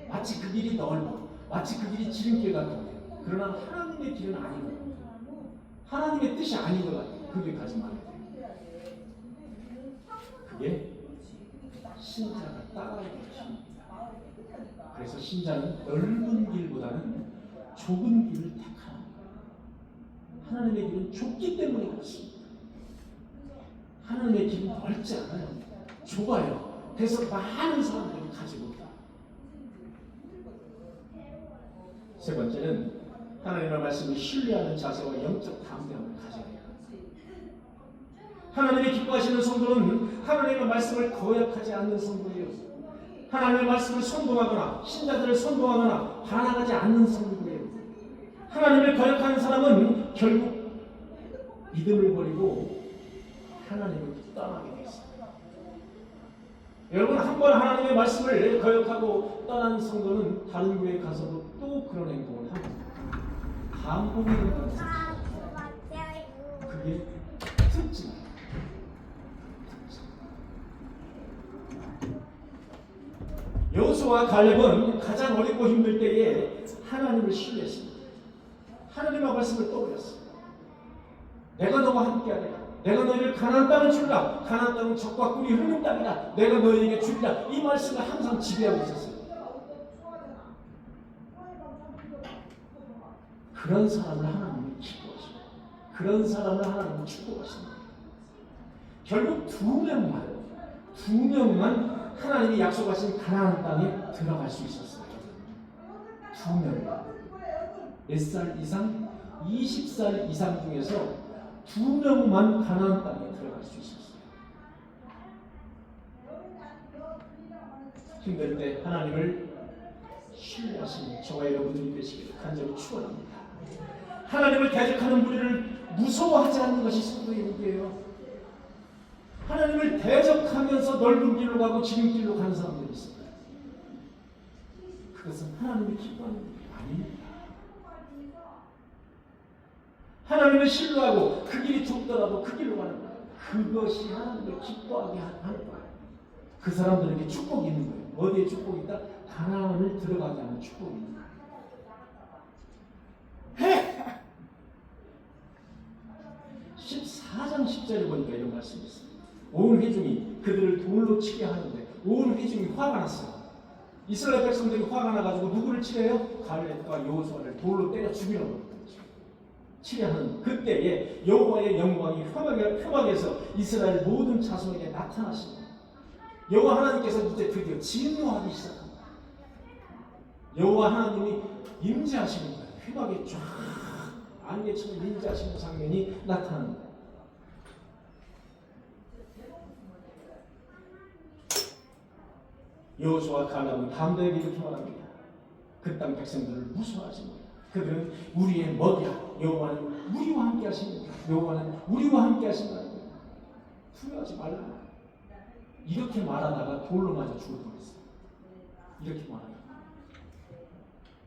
마치 그 길이 넓어, 마치 그 길이 지름길 같아요. 그러나 하나님의 길은 아닌 것 같아요. 하나님의 뜻이 아닌 것 같아요. 그 길 가지 말아요. 그게 신자가 따라가는 것입니다. 그래서 신자는 넓은 길보다는 좁은 길을 택하라. 하나님의 길은 좁기 때문에 그렇습니다. 하나님의 길은 넓지 않아요. 좁아요. 그래서 많은 사람들이 가지 못해요. 세 번째는 하나님의 말씀을 신뢰하는 자세와 영적 담대함을 가져야 해요. 하나님이 기뻐하시는 성도는 하나님의 말씀을 거역하지 않는 성도예요. 하나님의 말씀을 선동하거나 신자들을 선동하거나 반항하지 않는 성도예요. 하나님을 거역하는 사람은 결국 믿음을 버리고 하나님을 떠나게 되어 있습니다. 여러분 한 번 하나님의 말씀을 거역하고 떠난 성도는 다른 교회에 가서도 또 그런 행동을 합니다. 반복하는 것입니다. 그게 특징이에요. 여호수아와 갈렙은 가장 어렵고 힘들 때에 하나님을 신뢰했습니다. 하나님의 말씀을 떠올렸습니다. 내가 너와 함께하리라. 내가 너희를 가나안 땅을 주리라. 가나안 땅은 적과 꿀이 흐르는 땅이다. 내가 너희에게 주리라. 이 말씀을 항상 지배하고 있었어요. 그런 사람을 하나님은 기뻐하십니다. 그런 사람을 하나님은 축복하십니다. 결국 두 명만 하나님이 약속하신 가나안 땅에 들어갈 수 있었어요. 두 명만. 몇 살 이상? 20살 이상 중에서 두 명만 가나안 땅에 들어갈 수 있었어요. 힘들 때 하나님을 신뢰하시는 저와 여러분들이 되시기를 간절히 축원합니다. 하나님을 대적하는 무리를 무서워하지 않는 것이 성도의 무기예요. 하나님을 대적하면서 넓은 길로 가고 지름길로 가는 사람들이 있습니다. 그것은 하나님이 기뻐하는 일이 아닙니다. 하나님을 신뢰하고 그 길이 좁더라도 그 길로 가는 거예요. 그것이 하나님을 기뻐하게 하는 거예요. 그 사람들에게 축복이 있는 거예요. 어디에 축복이 있다? 가나안을 들어가게 하는 축복이 있는 거예요. 14장 10절에 보니까 이런 말씀이 있습니다. 온 회중이 그들을 돌로 치게 하는데 온 회중이 화가 났어요. 이스라엘 백성들이 화가 나가지고 누구를 치래요? 갈렙과 여호수아를 돌로 때려 죽이려고 치려하는 그때에 여호와의 영광이 회막에서 이스라엘 모든 자손에게 나타나십니다. 여호와 하나님께서 이제 드디어 진노하기 시작합니다. 여호와 하나님이 임재하시는 거예요. 회막에 쫙 안개처럼 임재하시는 장면이 나타납니다. 여호수아와 갈렙은 담대하게 이렇게 말합니다. 그 땅 백성들을 무서워하지 마라. 그들은 우리의 먹이야. 여호와는 우리와 함께 하십니다. 여호와는 우리와 함께 하신다는 거예요. 후회하지 말라. 이렇게 말하다가 돌로 맞아 죽을 뻔했어요. 이렇게 말하다가.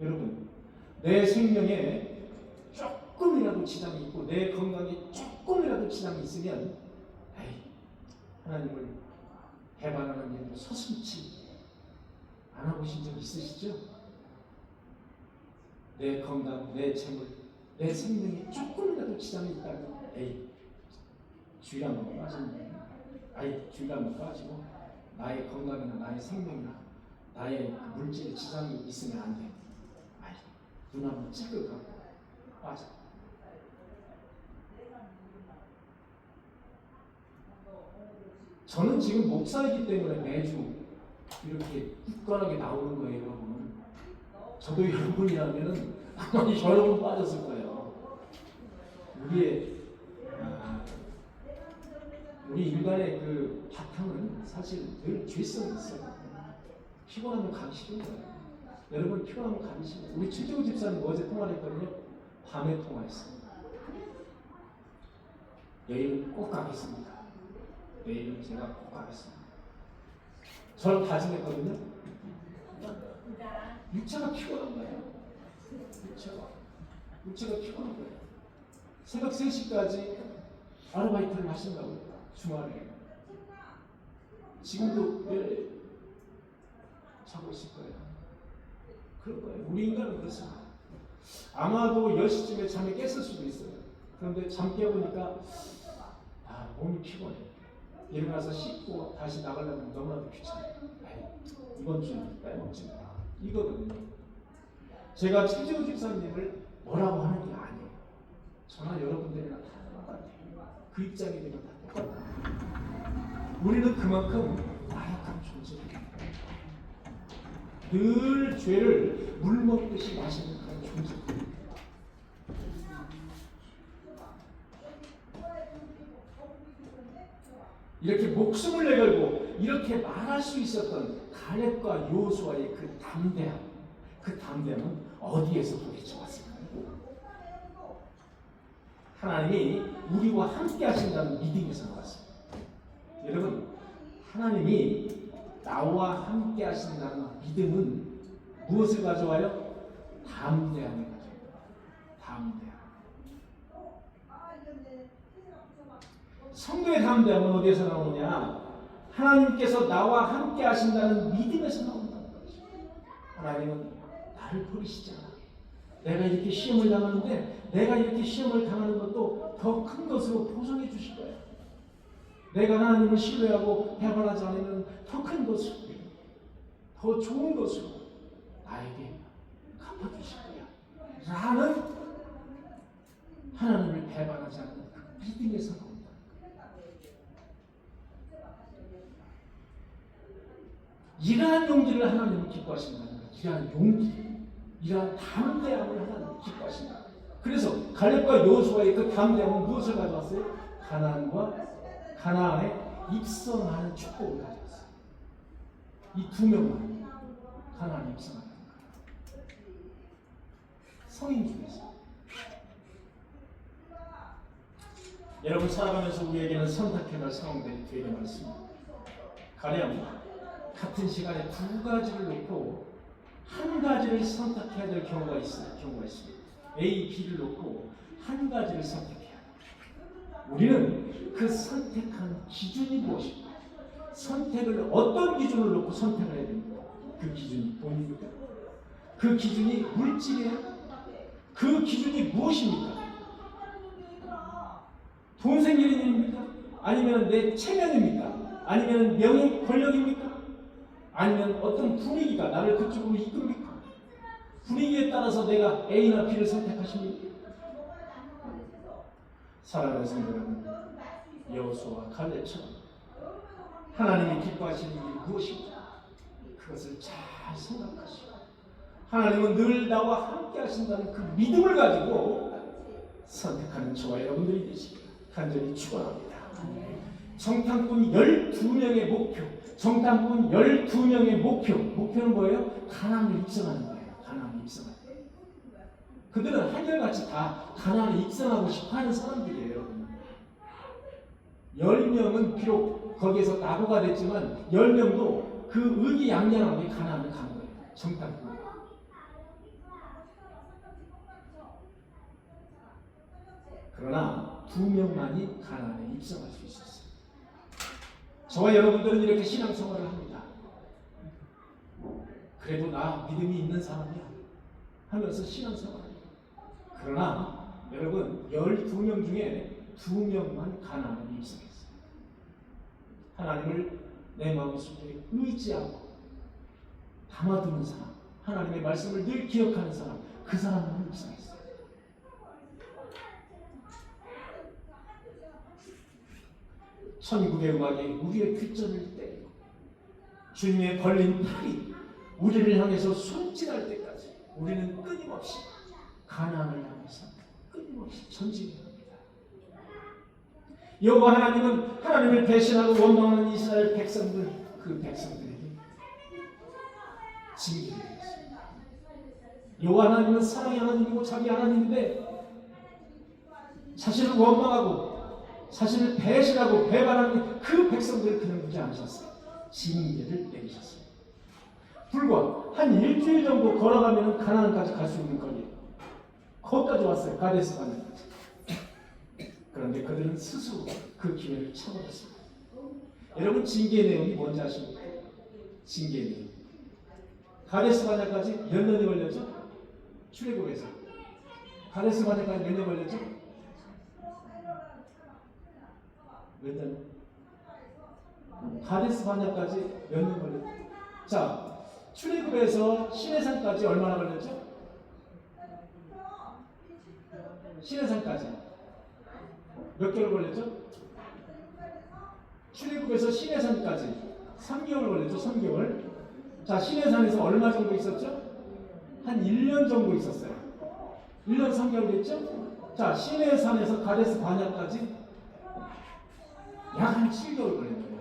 여러분, 내 생명에 조금이라도 지장이 있고 내 건강에 조금이라도 지장이 있으면 하나님을 배반하는 일도 서슴지 안 해보신 적 있으시죠? 내 건강, 내 재물, 내 생명에 조금이라도 지장이 있다면 주일 한번 빠지면 주일 한번 빠지고 나의 건강이나 나의 생명이나 나의 물질에 지장이 있으면 안 돼. 눈 한번 찌그러가고 빠져. 저는 지금 목사이기 때문에 매주 이렇게 굳건하게 나오는 거예요, 여러분. 저도 여러분이라면 아마 여러 번 빠졌을 거예요. 우리 인간의 그 바탕은 사실 늘 죄성이 있어요. 피곤하면 가기 싫은 거예요. 여러분 피곤하면 가기 싫어요. 우리 최재호 집사님 어제 통화를 했거든요. 밤에 통화했어요. 내일은 꼭 가겠습니다. 내일은 제가 꼭 가겠습니다. 저를 다짐했거든요. 육체가 피곤한 거예요. 육체가 피곤한 거예요. 새벽 3시까지 아르바이트를 하신다고요. 주말에. 지금도 자고 있을 거예요. 그럴 거예요. 우리 인간은 그렇습니다. 아마도 10시쯤에 잠에 깼을 수도 있어요. 그런데 잠 깨보니까 몸이 피곤해. 일어나서 씻고 다시 나가려면 너무나도 귀찮아요. 이번 주는 빼먹지 마. 이거거든요. 제가 최재호 집사님을 뭐라고 하는 게 아니에요. 저나 여러분들이랑 다 똑같아요. 그 입장이 되면 다 똑같아요. 우리는 그만큼 나약한 존재입니다. 늘 죄를 물 먹듯이 마시는 그런 존재입니다. 이렇게 목숨을 내걸고 이렇게 말할 수 있었던 갈렙과 여호수아의 그 담대함은 어디에서 도대체 왔을까요? 하나님이 우리와 함께 하신다는 믿음에서 나왔습니다. 여러분, 하나님이 나와 함께 하신다는 믿음은 무엇을 가져와요? 담대함을 가져와요. 담대함. 성도의 담대함은 어디에서 나오느냐? 하나님께서 나와 함께 하신다는 믿음에서 나온다는 거죠. 하나님은 나를 버리시지 않아. 내가 이렇게 시험을 당하는데 내가 이렇게 시험을 당하는 것도 더 큰 것으로 보상해 주실 거예요. 내가 하나님을 신뢰하고 배반하지 않으면 더 큰 것으로, 더 좋은 것으로 나에게 갚아주실 거야. 라는 하나님을 배반하지 않는 그 믿음에서 나온다. 이러한 용기를 하나님은 기뻐하신다. 이러한 용기, 이러한 담대함을 하나님은 기뻐하신다. 그래서 갈렙과 여호수아의 그 담대함은 무엇을 가져왔어요? 가나안에 입성하는 축복을 가져왔어요. 이 두 명만 가나안에 입성하는 거예요. 성인 중에서. 여러분 살아가면서 우리에게는 선택해야 할 상황들이 되게 많습니다. 가령 같은 시간에 두 가지를 놓고 한 가지를 선택해야 될 경우가 있습니다. A, B를 놓고 한 가지를 선택해야 해요. 우리는 그 선택한 기준이 무엇입니까? 선택을 어떤 기준을 놓고 선택을 해야 됩니까? 그 기준이 돈입니까? 그 기준이 물질이에요? 그 기준이 무엇입니까? 돈 생기는 일입니까? 아니면 내 체면입니까? 아니면 명예, 권력입니까? 아니면 어떤 분위기가 나를 그쪽으로 이끕니까? 분위기에 따라서 내가 A나 B를 선택하십니까? 사랑하는 성도 여러분, 여호수아와 갈렙처럼 하나님이 기뻐하시는 일이 무엇입니까? 그것을 잘 생각하시고 하나님은 늘 나와 함께 하신다는 그 믿음을 가지고 선택하는 저와 여러분들이 되시길 간절히 축원합니다. 정탐꾼 12명의 목표, 정탐꾼 12명의 목표는 뭐예요? 가나안을 입성하는 거예요. 가나안을 입성하는 거예요. 그들은 한결같이 다 가나안에 입성하고 싶어하는 사람들이에요. 여러분. 10명은 비록 거기에서 낙오가 됐지만 10명도 그 의기양양하게 가나안을 간 거예요. 정탐꾼. 그러나 2명만이 가나안에 입성할 수 있었어요. 저와 여러분들은 이렇게 신앙생활을 합니다. 그래도 나 믿음이 있는 사람이야 하면서 신앙생활합니다. 그러나 여러분 12명 중에 2명만 가나안에 입성했어요. 하나님을 내 마음속에 의지하고 담아두는 사람, 하나님의 말씀을 늘 기억하는 사람, 그 사람만 입성했어요. 천국의 음악이 우리의 귓전을 때리고 주님의 벌린 팔이 우리를 향해서 손질할 때까지 우리는 끊임없이 가나안을 향해서 끊임없이 전진해야 합니다. 여호와 하나님은 하나님을 배신하고 원망하는 이스라엘 백성들, 그 백성들에게 징계를 했습니다. 여호와 하나님은 사랑의 하나님이고 자기 하나님인데 자신을 원망하고 자신을 배신하고 배반하는 그 백성들을 그냥 두지 않으셨어요. 징계를 내리셨어요. 불과 한 일주일 정도 걸어가면 가나안까지 갈 수 있는 거리예요. 거기까지 왔어요. 가데스 바네까지. 그런데 그들은 스스로 그 기회를 쳐버렸습니다. 여러분 징계의 내용이 뭔지 아십니까? 징계의 내용. 가데스 바네까지 몇 년이 걸렸죠? 출애굽에서. 가데스 바네까지 몇 년 걸렸죠? 몇 년? 가데스 바네까지 몇 년 걸렸죠? 자, 출애굽에서 시내산까지 얼마나 걸렸죠? 시내산까지 몇 개월 걸렸죠? 출애굽에서 시내산까지 3개월 걸렸죠? 3개월. 자, 시내산에서 얼마 정도 있었죠? 한 1년 정도 있었어요. 1년 3개월 됐죠? 자, 시내산에서 가데스 바네까지 약 한 7개월 걸린 거예요.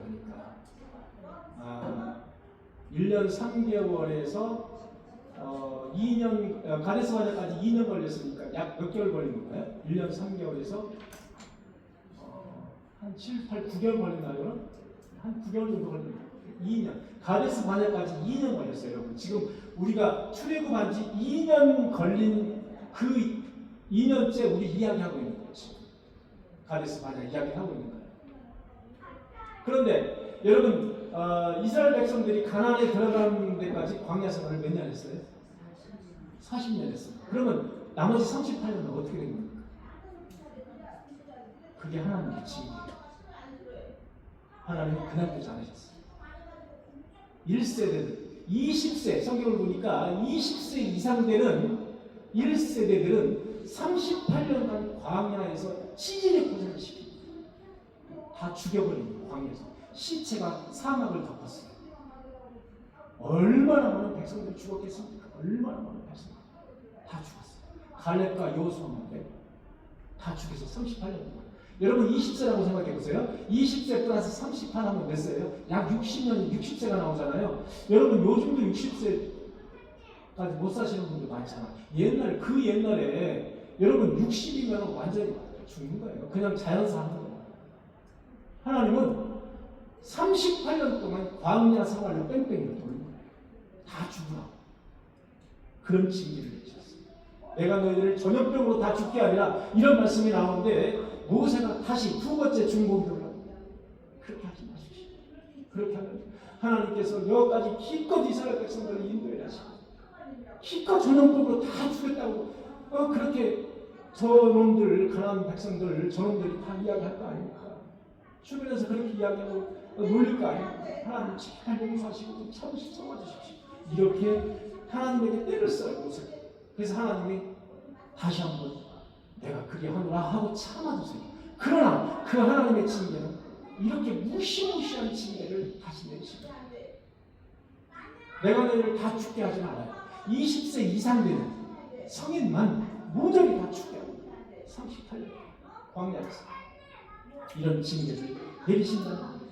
그러니까 1년 3개월에서 2년 가데스 바네까지 2년 걸렸으니까 약 몇 개월 걸린 건가요? 1년 3개월에서 한 7, 8, 9개월 걸렸나요? 한 9개월 정도 걸렸나요? 2년. 가데스 바네까지 2년 걸렸어요, 여러분. 지금 우리가 출애굽한 지 2년 걸린 그 2년째 우리 이야기하고 있는 거죠. 가데스 바네 이야기하고 있는 거예요. 그런데 여러분 이스라엘 백성들이 가나안에 들어가는 데까지 광야 생활을 몇 년 했어요? 40년 했어요. 그러면 나머지 38년은 어떻게 된 겁니까? 그게 하나님의 징계예요. 하나님은 그날도 안 하셨어요. 1세대들, 20세 성경을 보니까 20세 이상 되는 1세대들은 38년간 광야에서 찌질이 고생을 시킵니다. 다 죽여버립니다. 광야에서 시체가 사막을 덮었어요. 얼마나 많은 백성들이 죽었겠습니까? 얼마나 많은 백성들 다 죽었어요. 갈렙과 여호수아만 빼고 다 죽여서 38년 동안. 여러분 20세라고 생각해 보세요. 20세 플러스 30판 하면 몇 세예요? 약 60년이 60세가 나오잖아요. 여러분 요즘도 60세까지 못 사시는 분들 많잖아요. 그 옛날에 여러분 60이면 완전히 죽는 거예요. 그냥 자연사 하는 거예요. 하나님은 38년 동안 광야 생활을 뺑뺑이를 도는 거예요. 다 죽으라고. 그런 징계를 내주셨어요. 내가 너희들을 전염병으로 다 죽게 하리라, 이런 말씀이 나오는데 모세가 다시 두 번째 중보기를 합니다. 그렇게 하지 마십시오. 그렇게 하면 하나님께서 여기까지 기껏 이스라엘 백성들을 인도해 하시고 기껏 전염병으로 다 죽였다고 그렇게 저놈들, 가나안 백성들, 저놈들이 다 이야기할 거 아닙니까? 주변에서 그렇게 이야기하고 놀릴 거 아닙니까? 하나님 제발 용서하시고 좀 참으십시오. 이렇게 하나님에게 때를 써요, 모세. 그래서 하나님이 다시 한번 내가 그게 하노라 하고 참아주세요. 그러나 그 하나님의 징계는 이렇게 무시무시한 징계를 다시 내리십니다. 내가 너희를 다 죽게 하진 않아요. 20세 이상 되는 성인만 모조리 다 죽게 합니다. 38년 광야에서 이런 징계를 내리신다는 겁니다.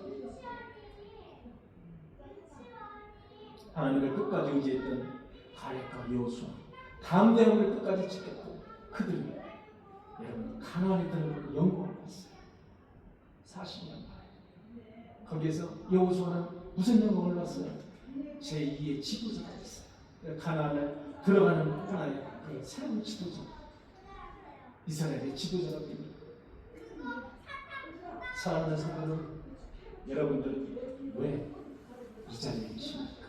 하나님을 끝까지 의지했던 갈렙과 여호수아, 다음 대원을 끝까지 지켰고 그들이 여러분 가나안에 들어가는 영광을 봤어요. 40년 만에. 거기에서 여호수아는 무슨 영광을 봤어요? 제2의 지도자가 됐어요. 가나안을 들어가는 하나의 그 새로운 지도자, 이스라엘의 지도자가 됩니다. 사랑하는 성도는 여러분들 왜 이 자리에 계십니까?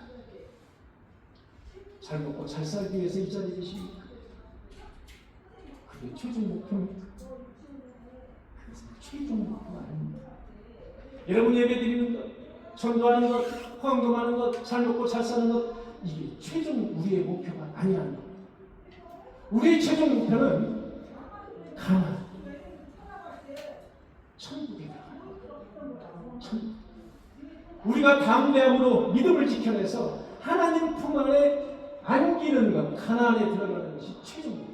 잘 먹고 잘 살기 위해서 이 자리에 계십니까? 그게 최종 목표입니까? 그래서 최종 목표가 아닙니다. 여러분 예배 드리는 것, 전도하는 것, 헌금하는 것, 잘 먹고 잘 사는 것, 이게 최종 우리의 목표가 아니라는 겁니다. 우리의 최종 목표는 가나안, 천국에 들어가는 것. 천국. 우리가 담대함으로 믿음을 지켜내서 하나님 품 안에 안기는 것, 가나안에 들어가는 것이 최종 목표.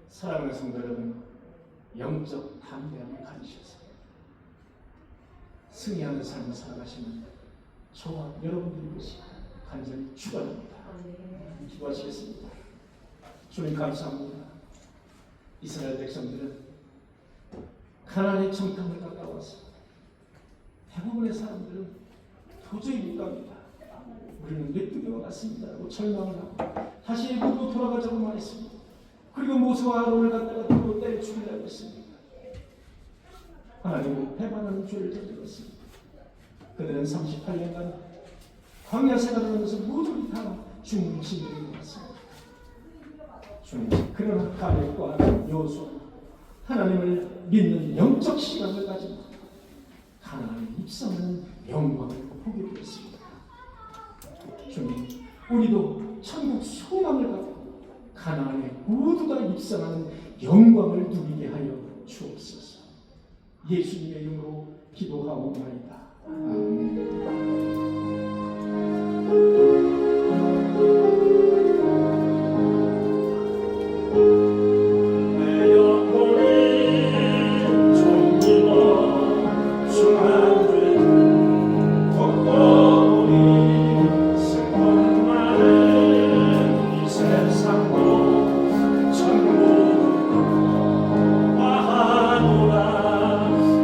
사랑하는 성도 여러분, 영적 담대함을 가지셔서 승리하는 삶을 살아가시는 저와 여러분들이 것이 간절히 축원합니다. 기도하시겠습니다. 주님 감사합니다. 이스라엘 백성들은 가나안의 정탐을 갔다 와서 대부분의 사람들은 도저히 못 갑니다. 우리는 메뚜기와 같습니다 라고 절망을 하고 다시 일본으로 돌아가자고 말했습니다. 그리고 모세와 아론을 갖다가 돌로 때려 죽이려고 했습니다. 하나님은 배반하는 죄를 저질렀습니다. 그들은 38년간 광야 생활을 하면서 모조리 다 죽는 징계를 받았습니다. 주님, 그러나 갈렙과 여호수아 하나님을 믿는 영적 시간을 가지고 가나안에 입성하는 영광을 보게 되었습니다. 주님, 우리도 천국 소망을 갖고 가나안에 모두가 입성하는 영광을 누리게 하여 주옵소서. 예수님의 이름으로 기도하옵나이다. 아멘.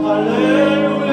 할렐루야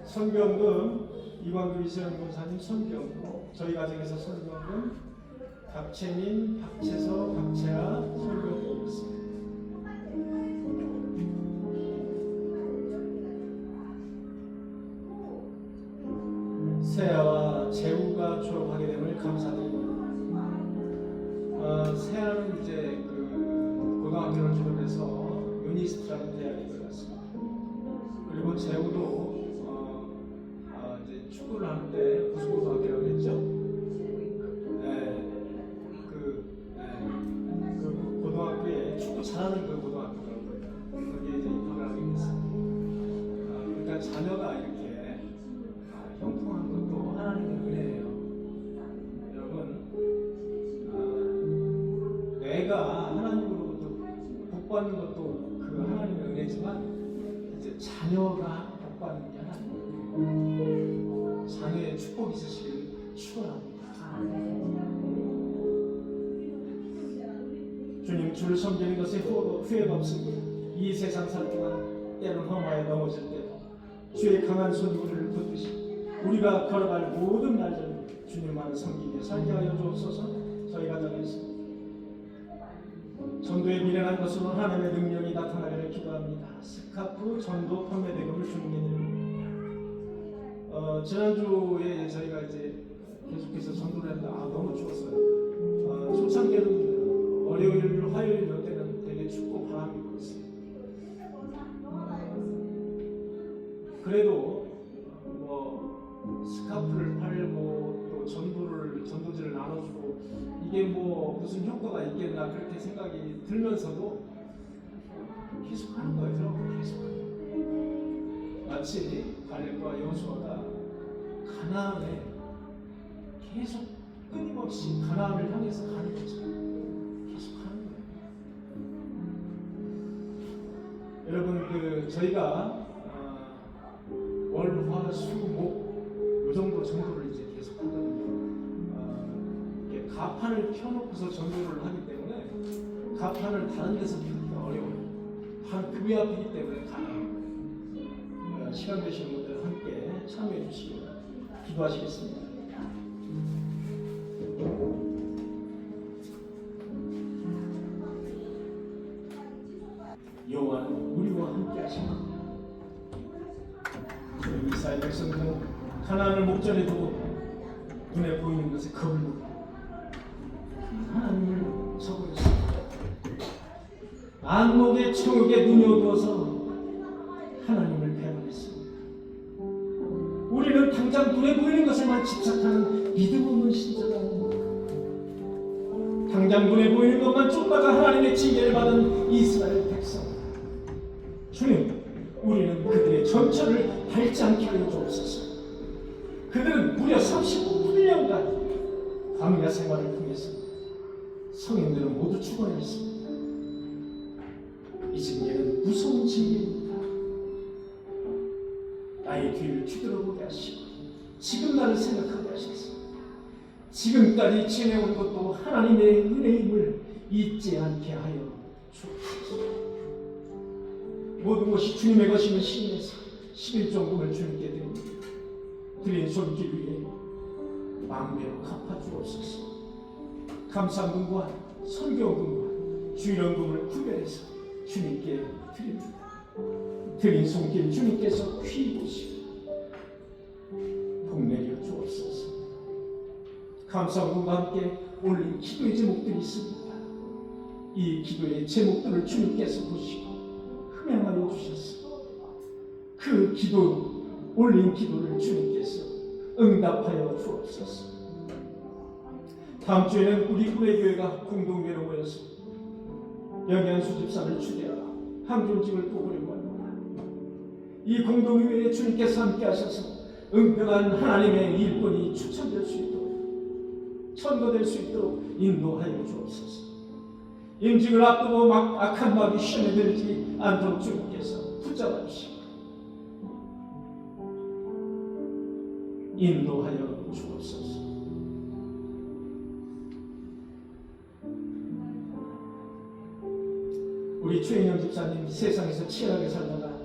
선경금 이광주 이세영 권사님 선경금, 저희 가정에서 선경금 박채민, 박채서, 박채아 선경금이었습니다. 세아와 재우가 졸업하게 됨을 감사드립니다. 세아는 이제 그 고등학교를 졸업해서 유니스트라는 대학에 들어갔습니다. 그리고 재우도 이제 축구를 하는데 무슨 고등학교라고 했죠? 그 고등학교에 축구 잘하는 그 고등학교라고 거기에 이제 입학을 하게 됐습니다. 그러니까 자녀가 이렇게 형통한 것도 하나님의 은혜예요. 여러분, 내가 하나님으로부터 복받는 것도 그 하나님의 은혜지만 이제 자녀가 복받는 게 하나님이에요. 자녀의 축복이 있으시길 축원합니다. 주님, 주를 섬기는 것에 후회가 없습니다. 이 세상 살 동안 때론 험하에 넘어질 때도 주의 강한 손이 우리를 붙드시고 우리가 걸어갈 모든 날들 주님만을 섬기며 살게 하여 주옵소서. 저희 가정에서 전도에 미련한 것으로 하나님의 능력이 나타나기를 기도합니다. 스카프 전도 판매대금을 주님께 드립니다. 지난주에 저희가 이제 계속해서 전도를 했는데 너무 추웠어요. 초창기에는 월요일, 화요일 이럴 때는 되게 춥고 바람이 불었어요. 그래도 스카프를 팔고 또 전도지를 나눠주고 이게 무슨 효과가 있겠나 그렇게 생각이 들면서도 계속 하는 거죠. 계속. 마치 갈렙과 여호수아가 가나안에 계속 끊임없이 가나안을 향해서 가는 거죠. 계속 하는 거예요. 여러분, 저희가 월, 화, 수, 목 이 정도 전도를 이제 계속 하거든요. 이렇게 가판을 켜놓고서 전도를 하기 때문에 가판을 다른 데서 펴기가 어려워요. 한 교회 앞이기 때문에 가능해요. 시간 되시는 분들 함께 참여해 주시고 기도하시겠습니다. 여호와는 우리와 함께 하십니다. 저희 이스라엘 백성들은 가나안을 목전에 두고 눈에 보이는 것에 겁을 먹고 하나님을 저버렸습니다. 안목의 청욕에 눈이 어두워서 하나님을 배반했습니다. 우리는 당장 눈에 보이는 것에만 집착하는 믿음 없는 신자가 아닙니다. 당장 눈에 보이는 것만 쫓다가 하나님의 징계를 받은 이스라엘 백성. 주님, 우리는 그들의 전철을 밟지 않게 하여 주옵소서. 그들은 무려 39년간 광야 생활을 통해서 성인들은 모두 죽어냈습니다. 이 징계는 무서운 징계입니다. 나의 뒤를 뒤돌아보게 하시고 지금 나를 생각하게 하셔서 지금까지 지내온 것도 하나님의 은혜임을 잊지 않게 하여 주옵소서. 모든 것이 주님의 것임을 신뢰해서 11종금을 주님께 드립니다. 드린 손길 위에 만배로 갚아주옵소서. 감사금과 선교금과 주일원금을 구별해서 주님께 드립니다. 드린 손길 주님께서 귀히 보시고 복내려 주옵소서. 감사금과 함께 올린 기도의 제목들이 있습니다. 이 기도의 제목들을 주님께서 보시고 흠양하여 주셔서 그 기도 올린 기도를 주님께서 응답하여 주옵소서. 다음 주에는 우리 구례교회가 공동회로 모여서 영양수 집사를 추대하여 항존직을 뽑으려고 합니다. 이 공동회에 주님께서 함께 하셔서 은평한 하나님의 일꾼이 추천될 수 있도록 천거될 수 있도록 인도하여 주옵소서. 임직을 앞두고 악한 마귀 시험에 들지 않도록 주님께서 붙잡아 주시고 인도하여 주옵소서. 우리 최인영 집사님 세상에서 치열하게 살다가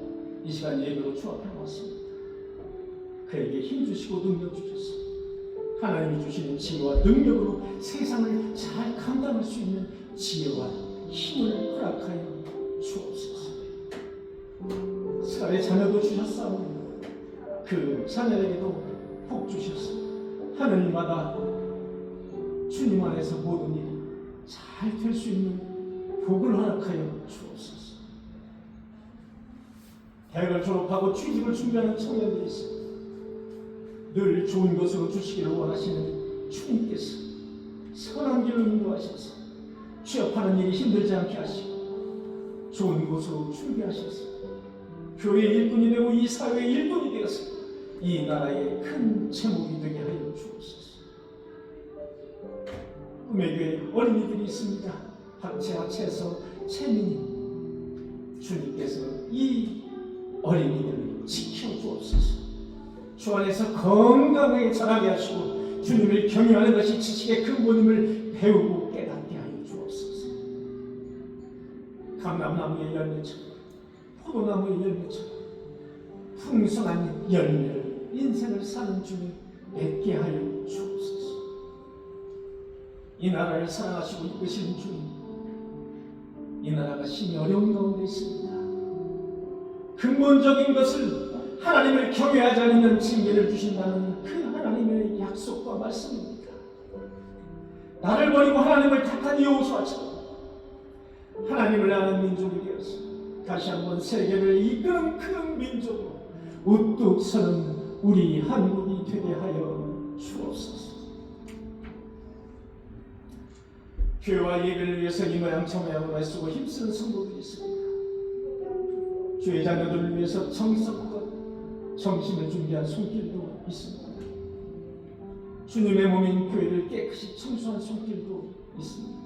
이 시간 예배로 추합해 왔습니다. 그에게 힘 주시고 능력 주셔서 하나님이 주시는 지혜와 능력으로 세상을 잘 감당할 수 있는 지혜와 힘을 허락하여 주옵소서. 사회 자녀도 주셨사오니 그 자녀에게도 복 주셔서 하늘마다 주님 안에서 모든 일이 잘 될 수 있는 복을 허락하여 주옵소서. 대학을 졸업하고 취직을 준비하는 청년들이 있습니다. 늘 좋은 것으로 주시기를 원하시는 주님께서 선한 길로 인도하셔서 취업하는 일이 힘들지 않게 하시고 좋은 곳으로 준비하셔서 교회 일꾼이 되고 이 사회의 일꾼이 되어서 이 나라의 큰 제목이 되게 하여 주옵소서. 꿈의 교회 어린이들이 있습니다. 학체에서 채민이 주님께서 이 어린이들을 지켜주옵소서. 주 안에서 건강하게 자라게 하시고 주님을 경외하는 것이 지식의 근본임을 배우고 깨닫게 하여 주옵소서. 감람나무의 열매처럼 포도나무의 열매처럼 풍성한 열매를 인생을 사는 주님 맺게 하여 주옵소서. 이 나라를 사랑하시고 이끄시는 주님, 이 나라가 심히 어려운 가운데 있습니다. 근본적인 것을 하나님을 경외하지 않으면 징계를 주신다는 그 하나님의 약속과 말씀입니다. 나를 버리고 하나님을 택한 여호수아처럼 하나님을 아는 민족이 되어서 다시 한번 세계를 이끄는 큰 민족으로 우뚝 서는 우리 한국이 되게 하여 주옵소서. 교회와 예배를 위해서 이 모양 저 모양으로 애쓰고 힘쓰는 성도들이 있습니다. 주의 자녀들을 위해서 정성껏 점심을 준비한 손길도 있습니다. 주님의 몸인 교회를 깨끗이 청소한 손길도 있습니다.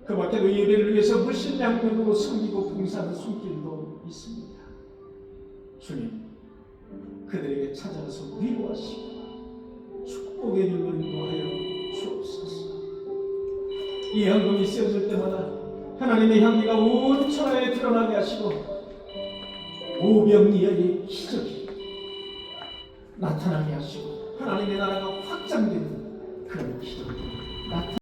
그 밖에도 예배를 위해서 물신양면으로 섬기고 봉사하는 손길도 있습니다. 주님, 그들에게 찾아가서 위로하시고 축복의 길로 인도하여 주옵소서. 이 헌금이 쓰여질 때마다 하나님의 향기가 온 천하에 드러나게 하시고 오병이어의 기적이 나타나게 하시고 하나님의 나라가 확장되는 그런 기적이 나타나게